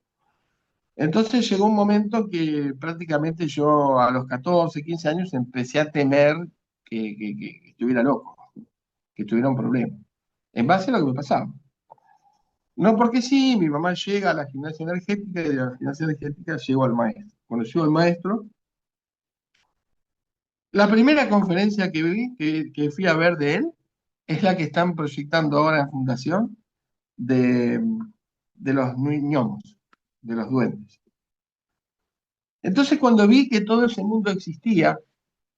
Entonces llegó un momento que prácticamente yo a los 14, 15 años empecé a temer que estuviera loco, que tuviera un problema, en base a lo que me pasaba. No porque sí, mi mamá llega a la gimnasia energética y de la gimnasia energética llegó al maestro. Cuando llegó al maestro, la primera conferencia que vi, que fui a ver de él, es la que están proyectando ahora en Fundación de los ñomos, de los duendes. Entonces cuando vi que todo ese mundo existía,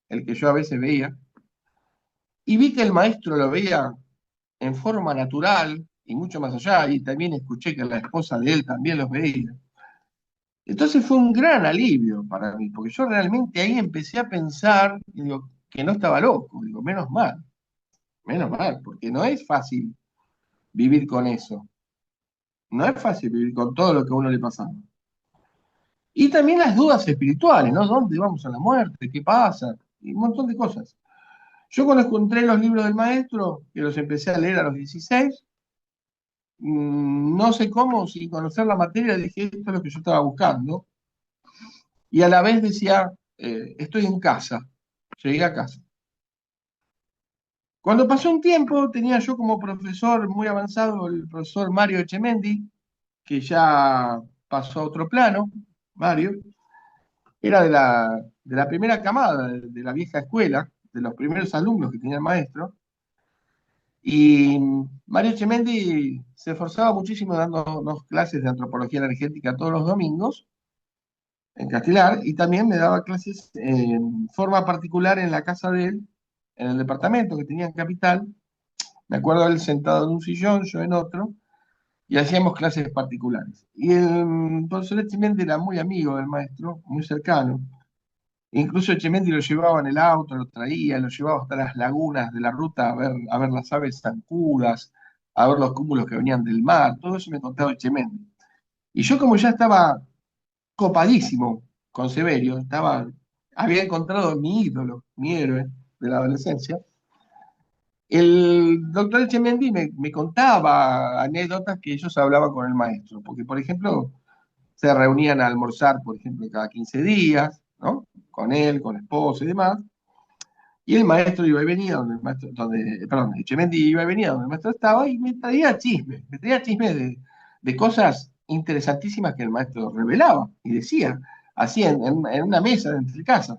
el que yo a veces veía, y vi que el maestro lo veía en forma natural y mucho más allá, y también escuché que la esposa de él también los veía. Entonces fue un gran alivio para mí, porque yo realmente ahí empecé a pensar, y digo, que no estaba loco, digo, menos mal, porque no es fácil vivir con eso. No es fácil vivir con todo lo que a uno le pasaba. Y también las dudas espirituales, ¿no? ¿Dónde vamos a la muerte? ¿Qué pasa? Y un montón de cosas. Yo cuando encontré los libros del maestro, que los empecé a leer a los 16, no sé cómo, sin conocer la materia, dije, esto es lo que yo estaba buscando. Y a la vez decía, estoy en casa. Llegué a casa. Cuando pasó un tiempo, tenía yo como profesor muy avanzado el profesor Mario Echemendi, que ya pasó a otro plano, Mario. Era de la primera camada, de la vieja escuela, de los primeros alumnos que tenía el maestro. Y Mario Echemendi se esforzaba muchísimo dándonos clases de antropología energética todos los domingos en Castelar, y también me daba clases en forma particular en la casa de él, en el departamento que tenía en Capital. Me acuerdo de él sentado en un sillón, yo en otro, y hacíamos clases particulares. Y el profesor Echemendi era muy amigo del maestro, muy cercano. Incluso Echemendi lo llevaba en el auto, lo traía, lo llevaba hasta las lagunas de la ruta a ver las aves zancudas, a ver los cúmulos que venían del mar, todo eso me contaba Echemendi. Y yo como ya estaba copadísimo con Severio, había encontrado mi ídolo, mi héroe de la adolescencia. El doctor Echemendi me contaba anécdotas que ellos hablaban con el maestro, porque por ejemplo se reunían a almorzar, por ejemplo, cada 15 días, ¿no? Con él, con la esposa y demás, y el maestro iba y venía donde el maestro, perdón, Echemendi iba y venía donde el maestro estaba y me traía chismes de cosas interesantísimas que el maestro revelaba y decía, así en una mesa dentro de casa.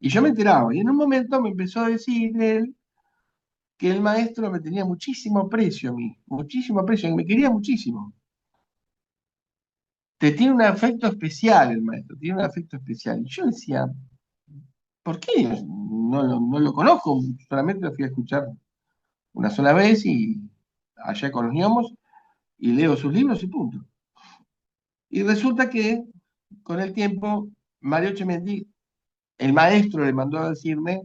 Y yo me enteraba, y en un momento me empezó a decir él que el maestro me tenía muchísimo aprecio a mí, muchísimo aprecio, que me quería muchísimo. Te tiene un afecto especial el maestro, tiene un afecto especial. Y yo decía, ¿por qué? No lo conozco, solamente lo fui a escuchar una sola vez y allá con los gnomos y leo sus libros y punto. Y resulta que con el tiempo Mario Chemendi, el maestro, le mandó a decirme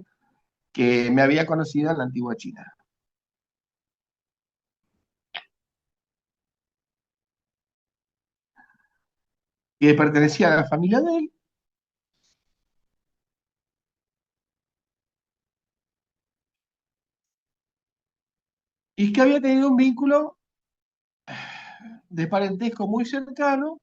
que me había conocido en la antigua China. Que pertenecía a la familia de él y que había tenido un vínculo de parentesco muy cercano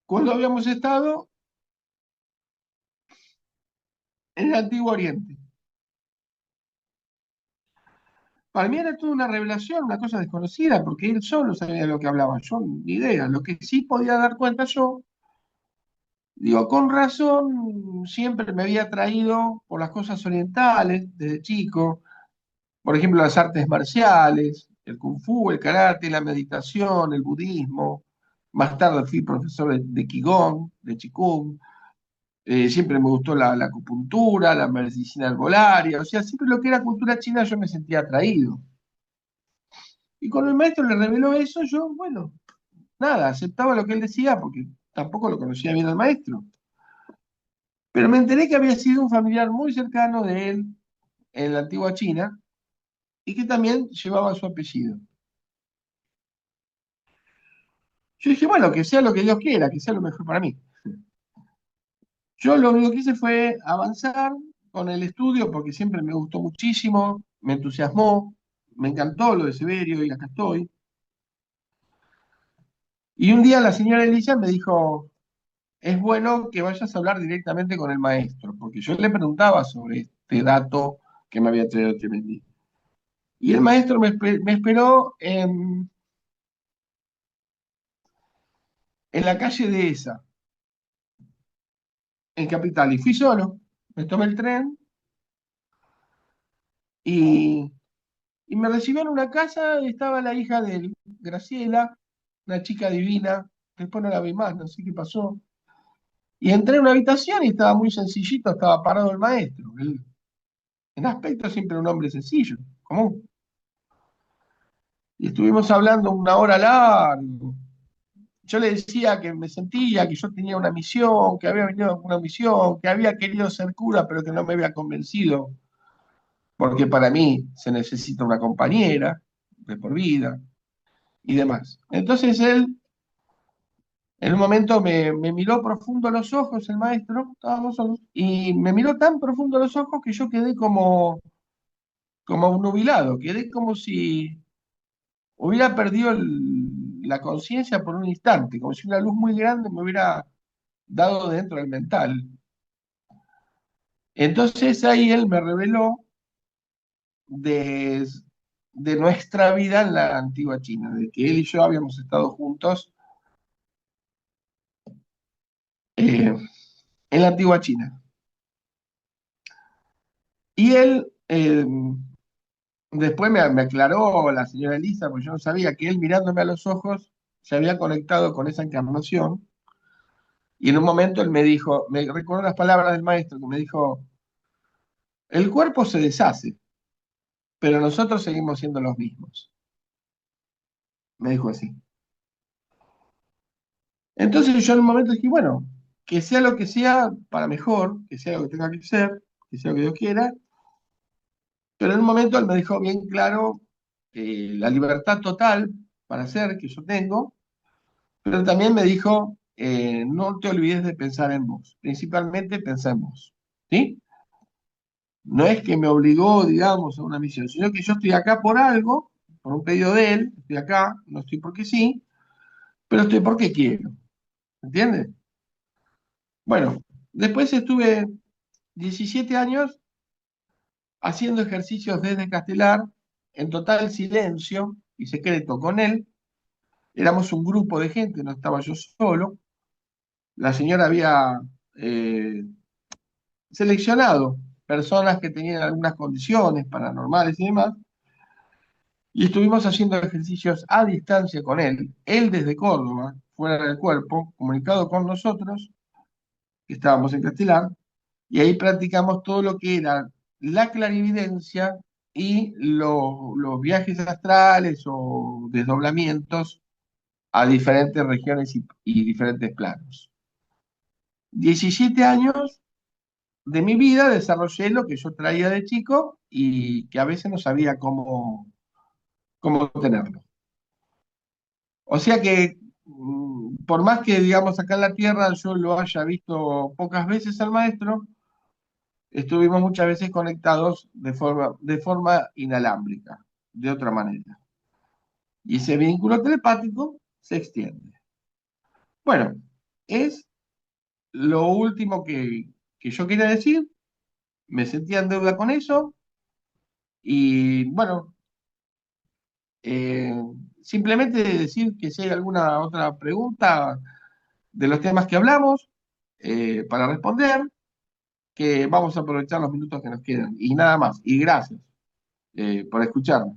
cuando habíamos estado en el Antiguo Oriente. Para mí era toda una revelación, una cosa desconocida, porque él solo sabía de lo que hablaba, yo ni idea. Lo que sí podía dar cuenta yo, digo, con razón, siempre me había atraído por las cosas orientales desde chico, por ejemplo, las artes marciales, el kung fu, el karate, la meditación, el budismo. Más tarde fui profesor de Qigong, de Qigong. Siempre me gustó la acupuntura, la medicina herbolaria, o sea, siempre lo que era cultura china yo me sentía atraído. Y cuando el maestro le reveló eso, yo, bueno, nada, aceptaba lo que él decía porque tampoco lo conocía bien al maestro. Pero me enteré que había sido un familiar muy cercano de él en la antigua China y que también llevaba su apellido. Yo dije, bueno, que sea lo que Dios quiera, que sea lo mejor para mí. Yo lo único que hice fue avanzar con el estudio porque siempre me gustó muchísimo, me entusiasmó, me encantó lo de Severio y acá estoy. Y un día la señora Elisa me dijo, es bueno que vayas a hablar directamente con el maestro, porque yo le preguntaba sobre este dato que me había traído Tremendi. Y el maestro me esperó en la calle de esa, en Capital, y fui solo. Me tomé el tren y, y me recibió en una casa y estaba la hija de él, Graciela, una chica divina. Después no la vi más, no sé qué pasó. Y entré en una habitación y estaba muy sencillito, estaba parado el maestro. Él, en aspecto siempre un hombre sencillo, común. Y estuvimos hablando una hora larga. Yo le decía que me sentía, que yo tenía una misión, que había venido con una misión, que había querido ser cura, pero que no me había convencido, porque para mí se necesita una compañera de por vida y demás. Entonces él En un momento me miró profundo a los ojos el maestro, estábamos solos, y me miró tan profundo a los ojos que yo quedé como obnubilado, quedé como si hubiera perdido la conciencia por un instante, como si una luz muy grande me hubiera dado dentro del mental. Entonces ahí él me reveló de, de nuestra vida en la antigua China, de que él y yo habíamos estado juntos en la antigua China. Y él después me aclaró la señora Elisa, porque yo no sabía que él mirándome a los ojos se había conectado con esa encarnación. Y en un momento él me dijo, me recordó las palabras del maestro, que me dijo, el cuerpo se deshace, pero nosotros seguimos siendo los mismos. Me dijo así. Entonces yo en un momento dije, bueno, que sea lo que sea para mejor, que sea lo que tenga que ser, que sea lo que Dios quiera, pero en un momento él me dijo bien claro la libertad total para hacer que yo tengo, pero también me dijo, no te olvides de pensar en vos, principalmente pensá en vos, ¿sí? No es que me obligó, digamos, a una misión, sino que yo estoy acá por algo, por un pedido de él, estoy acá, no estoy porque sí, pero estoy porque quiero, ¿entiendes? Bueno, después estuve 17 años haciendo ejercicios desde Castelar, en total silencio y secreto con él. Éramos un grupo de gente, no estaba yo solo. La señora había eh, seleccionado personas que tenían algunas condiciones paranormales y demás, y estuvimos haciendo ejercicios a distancia con él desde Córdoba, fuera del cuerpo, comunicado con nosotros, que estábamos en Castelar, y ahí practicamos todo lo que era la clarividencia y los viajes astrales o desdoblamientos a diferentes regiones y diferentes planos. 17 años de mi vida desarrollé lo que yo traía de chico y que a veces no sabía cómo tenerlo. O sea que, por más que, digamos, acá en la Tierra yo lo haya visto pocas veces al maestro, estuvimos muchas veces conectados de forma inalámbrica, de otra manera. Y ese vínculo telepático se extiende. Bueno, es lo último que yo quería decir. Me sentía en deuda con eso. Y bueno, eh, simplemente decir que si hay alguna otra pregunta de los temas que hablamos, para responder, que vamos a aprovechar los minutos que nos quedan. Y nada más. Y gracias por escucharme.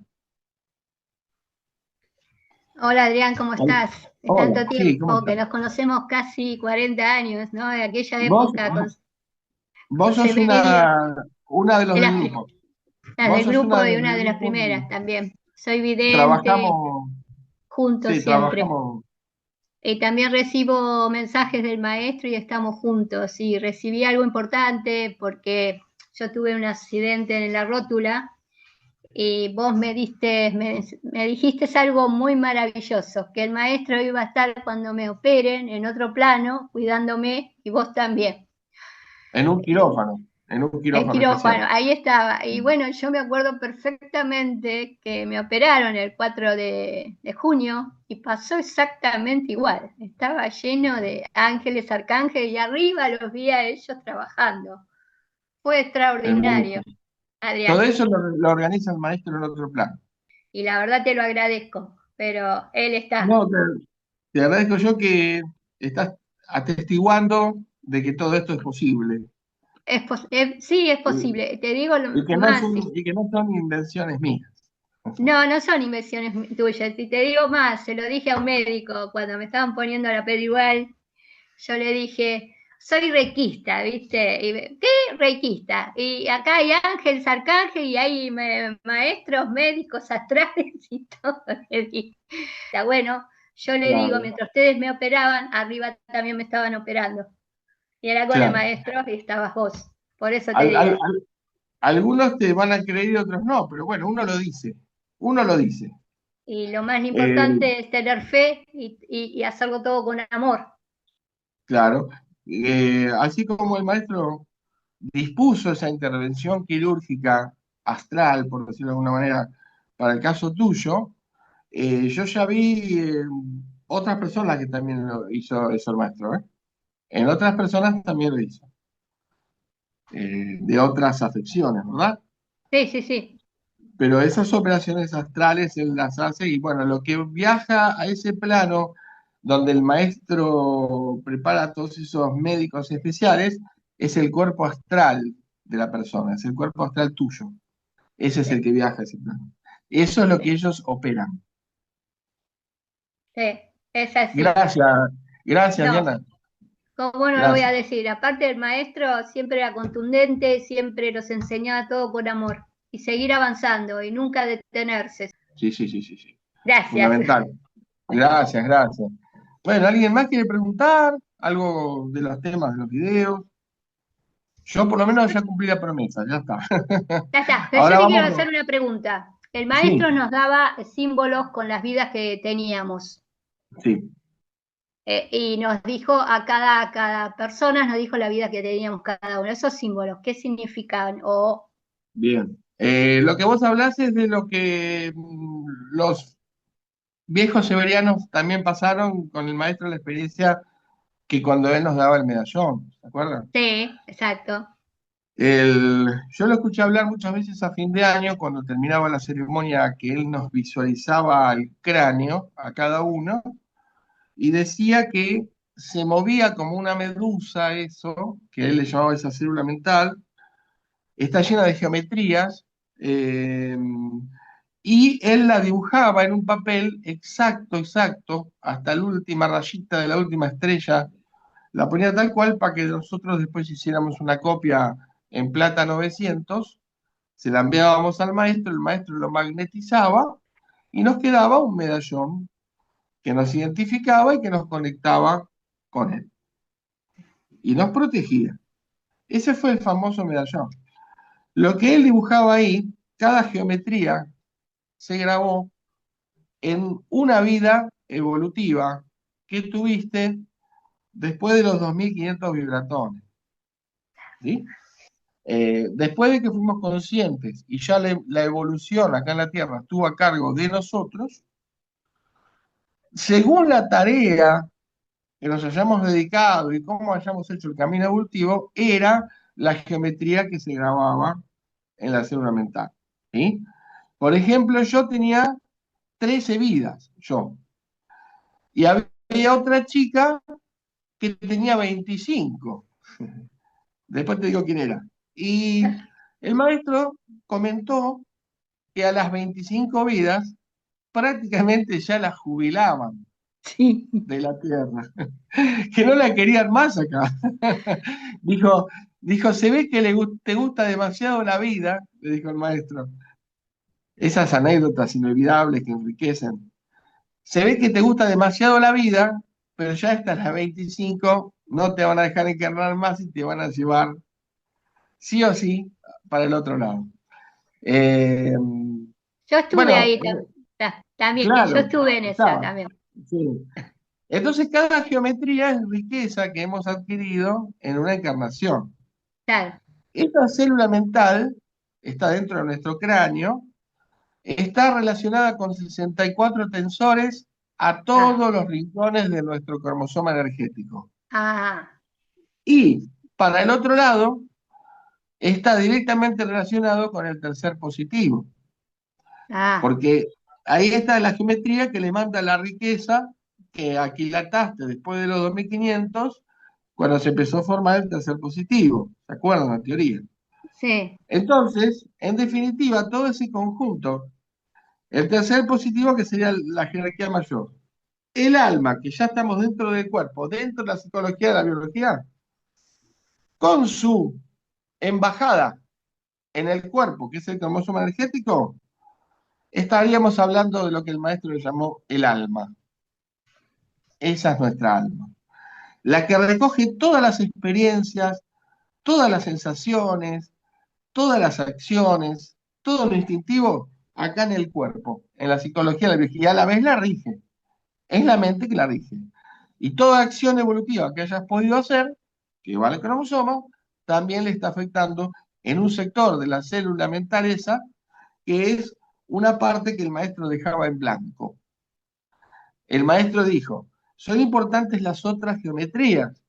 Hola Adrián, ¿cómo estás? De Hola, tanto sí, ¿cómo tiempo que estás? nos conocemos casi 40 años, ¿no? De aquella Vos, época vos con sos Semelio, una de los de del las, grupo. las Vos del sos una grupo de y las una del de las grupo primeras y también. Soy vidente, trabajamos, juntos sí, siempre. trabajamos. Y también recibo mensajes del maestro y estamos juntos. Y recibí algo importante porque yo tuve un accidente en la rótula y vos me dijiste algo muy maravilloso, que el maestro iba a estar cuando me operen en otro plano, cuidándome, y vos también. En un quirófano, en un El quirófano quirófano, especial. ahí estaba. Y bueno, yo me acuerdo perfectamente que me operaron el 4 de junio y pasó exactamente igual. Estaba lleno de ángeles, arcángeles y arriba los vi a ellos trabajando. Fue extraordinario, Todo Adrián. eso lo organiza el maestro en otro plano. Y la verdad te lo agradezco, pero él está. No, te agradezco yo que estás atestiguando de que todo esto es posible Sí, es y, posible. Te digo y que no más, son, y que no son invenciones mías. no, no son invenciones tuyas. Y te digo más, se lo dije a un médico cuando me estaban poniendo la igual. Yo le dije, soy reikista, ¿viste? Y, ¿qué reikista? Y acá hay ángeles, arcángeles y hay maestros, médicos, astrales y todo. Le dije, está bueno, yo le digo, Claro, mientras ustedes me operaban, arriba también me estaban operando. Y era con el claro. maestro y estabas vos. Por eso te Al- al- digo. al- Algunos te van a creer y otros no, pero bueno, uno lo dice. Uno lo dice. Y lo más Eh, importante es tener fe y hacerlo todo con amor. claro, así como el maestro dispuso esa intervención quirúrgica astral, por decirlo de alguna manera, para el caso tuyo, yo ya vi otras personas que también lo hizo eso el maestro, ¿eh? En otras personas también lo hizo, de otras afecciones, ¿verdad? Sí, sí, sí. Pero esas operaciones astrales él las hace y bueno, lo que viaja a ese plano donde el maestro prepara a todos esos médicos especiales es el cuerpo astral de la persona, es el cuerpo astral tuyo. Ese es el Sí, que viaja a ese plano. Eso es lo que sí, ellos operan. sí, es así. Gracias, gracias, No, Diana. ¿cómo no lo voy a Gracias. decir? Aparte, el maestro siempre era contundente, siempre nos enseñaba todo con amor y seguir avanzando y nunca detenerse. Sí, sí, sí, sí, sí. Gracias. Fundamental. Gracias, gracias. Bueno, ¿alguien más quiere preguntar algo de los temas de los videos? Yo por lo menos ya cumplí la promesa, ya está. Ya está, pero yo Ahora te quiero vamos. hacer una pregunta. El Sí, maestro nos daba símbolos con las vidas que teníamos sí, y nos dijo a cada persona, nos dijo la vida que teníamos cada uno. Esos símbolos, ¿qué significan? O, bien. Lo que vos hablás es de lo que los viejos severianos también pasaron con el maestro la experiencia que cuando él nos daba el medallón, ¿se acuerdan? sí, exacto. Yo lo escuché hablar muchas veces a fin de año, cuando terminaba la ceremonia, que él nos visualizaba el cráneo a cada uno, y decía que se movía como una medusa eso, que él le llamaba esa célula mental, está llena de geometrías, eh, y él la dibujaba en un papel exacto, exacto, hasta la última rayita de la última estrella, la ponía tal cual para que nosotros después hiciéramos una copia en plata 900, se la enviábamos al maestro, el maestro lo magnetizaba y nos quedaba un medallón que nos identificaba y que nos conectaba con él. Y nos protegía. Ese fue el famoso medallón. Lo que él dibujaba ahí, cada geometría se grabó en una vida evolutiva que tuviste después de los 2500 vibratones. ¿Sí? Después de que fuimos conscientes y ya la evolución acá en la Tierra estuvo a cargo de nosotros, según la tarea que nos hayamos dedicado y cómo hayamos hecho el camino evolutivo, era la geometría que se grababa en la célula mental. ¿Sí? Por ejemplo, yo tenía 13 vidas, yo, y había otra chica que tenía 25. Después te digo quién era. Y el maestro comentó que a las 25 vidas prácticamente ya la jubilaban Sí. de la Tierra, que no la querían más acá. Dijo, dijo, se ve que te gusta demasiado la vida, le dijo el maestro. Esas anécdotas inolvidables que enriquecen. Se ve que te gusta demasiado la vida, pero ya hasta las 25 no te van a dejar encarnar más y te van a llevar sí o sí para el otro lado. Eh, Yo estuve bueno, ahí también, yo claro, estuve en esa estaba. también. Sí. Entonces, cada geometría es riqueza que hemos adquirido en una encarnación. Claro. Esta célula mental está dentro de nuestro cráneo, está relacionada con 64 tensores a Ah, todos los rincones de nuestro cromosoma energético. ah, Y para el otro lado, está directamente relacionado con el tercer positivo, ah, porque ahí está la geometría que le manda la riqueza que aquilataste después de los 2500 cuando se empezó a formar el tercer positivo. ¿Se acuerdan la teoría? sí. Entonces, en definitiva, todo ese conjunto, el tercer positivo que sería la jerarquía mayor, el alma, que ya estamos dentro del cuerpo, dentro de la psicología de la biología, con su embajada en el cuerpo, que es el cromosoma energético, estaríamos hablando de lo que el maestro le llamó el alma. Esa es nuestra alma. La que recoge todas las experiencias, todas las sensaciones, todas las acciones, todo lo instintivo acá en el cuerpo, en la psicología de la biología, y a la vez la rige. Es la mente que la rige. Y toda acción evolutiva que hayas podido hacer, que va al cromosoma, también le está afectando en un sector de la célula mental esa, que es una parte que el maestro dejaba en blanco. El maestro dijo, son importantes las otras geometrías,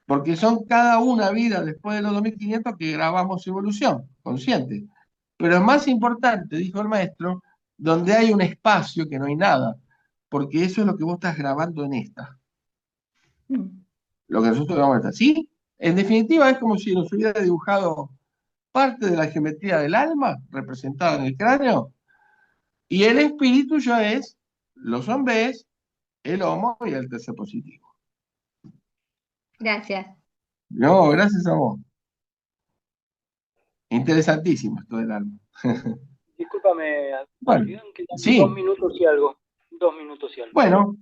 porque son cada una vida después de los 2500 que grabamos evolución, consciente. Pero es más importante, dijo el maestro, donde hay un espacio que no hay nada, porque eso es lo que vos estás grabando en esta. Lo que nosotros grabamos en esta. ¿Sí? En definitiva, es como si nos hubiera dibujado parte de la geometría del alma, representada en el cráneo, y el espíritu ya es los hombres, el homo y el tercer positivo. Gracias. No, gracias a vos. Interesantísimo esto del alma. Discúlpame, Bueno, Adrián, que sí. 2 minutos y algo. 2 minutos y algo. Bueno,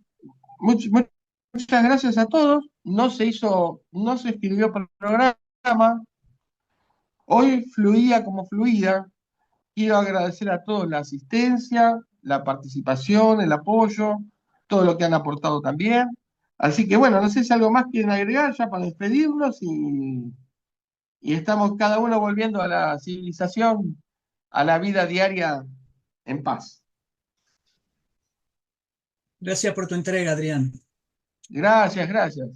muchas gracias a todos. No se escribió programa. Hoy fluía como fluía. Quiero agradecer a todos la asistencia, la participación, el apoyo, todo lo que han aportado también. Así que bueno, no sé si algo más quieren agregar ya para despedirnos y estamos cada uno volviendo a la civilización, a la vida diaria en paz. Gracias por tu entrega, Adrián. Gracias, gracias.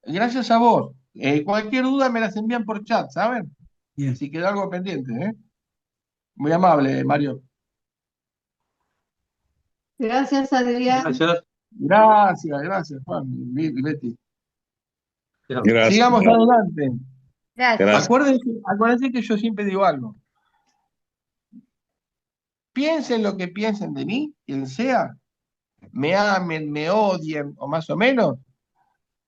Gracias a vos. Cualquier duda me las envían por chat, ¿saben? Bien. Si quedó algo pendiente, ¿eh? Muy amable, Mario. Gracias, Adrián. Gracias, Juan y Betty. Gracias. Sigamos adelante. Gracias. Acuérdense que yo siempre digo algo. Piensen lo que piensen de mí, quien sea, me amen, me odien o más o menos,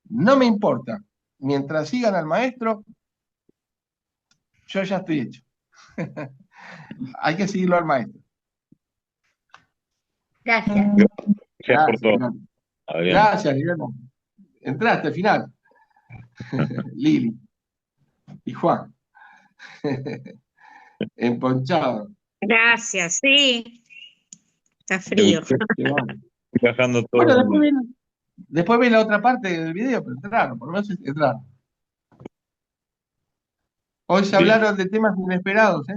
no me importa. Mientras sigan al maestro, yo ya estoy hecho. Hay que seguirlo al maestro. Gracias. Gracias por todo. Adrián. Gracias, Liliana. Entraste al final. Lili y Juan. Emponchado. Gracias, sí. Está frío. Bajando todo. Bueno, después ven la otra parte del video, pero entraron, por lo menos entraron. Hoy se hablaron de temas inesperados, ¿eh?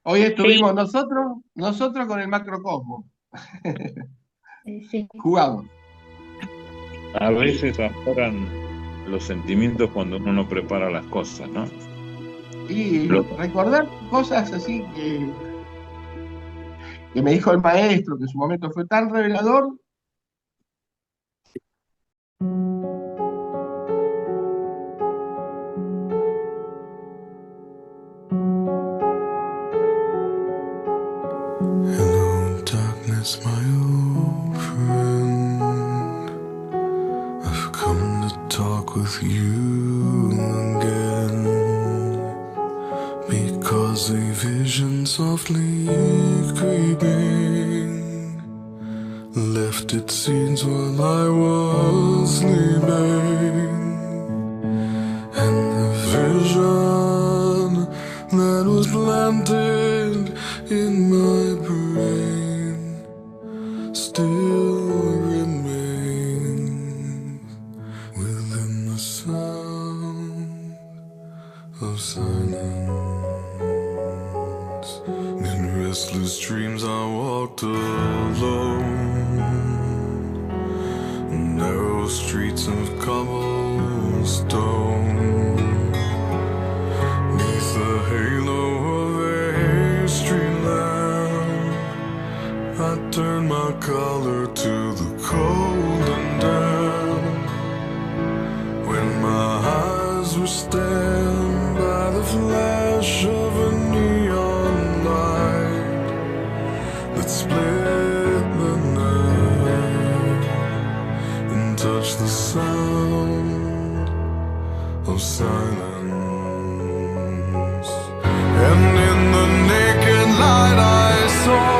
Hoy estuvimos nosotros con el macrocosmo. Sí. Jugamos. A veces afloran los sentimientos cuando uno no prepara las cosas, ¿no? Y recordar cosas así que me dijo el maestro, que en su momento fue tan revelador. Hello, darkness, my old friend. I've come to talk with you again, because a vision softly creeping left its seeds while I was sleeping, and the vision that was planted in my brain still remains within the sound of silence. In restless dreams I walked alone, narrow streets of cobblestone, neath the halo of a street lamp. I turned my collar to the cold and damp, when my eyes were stabbed by the flash of a neon light that split the night and touched the sound of silence. And in the naked light I saw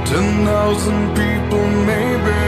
10,000 people, maybe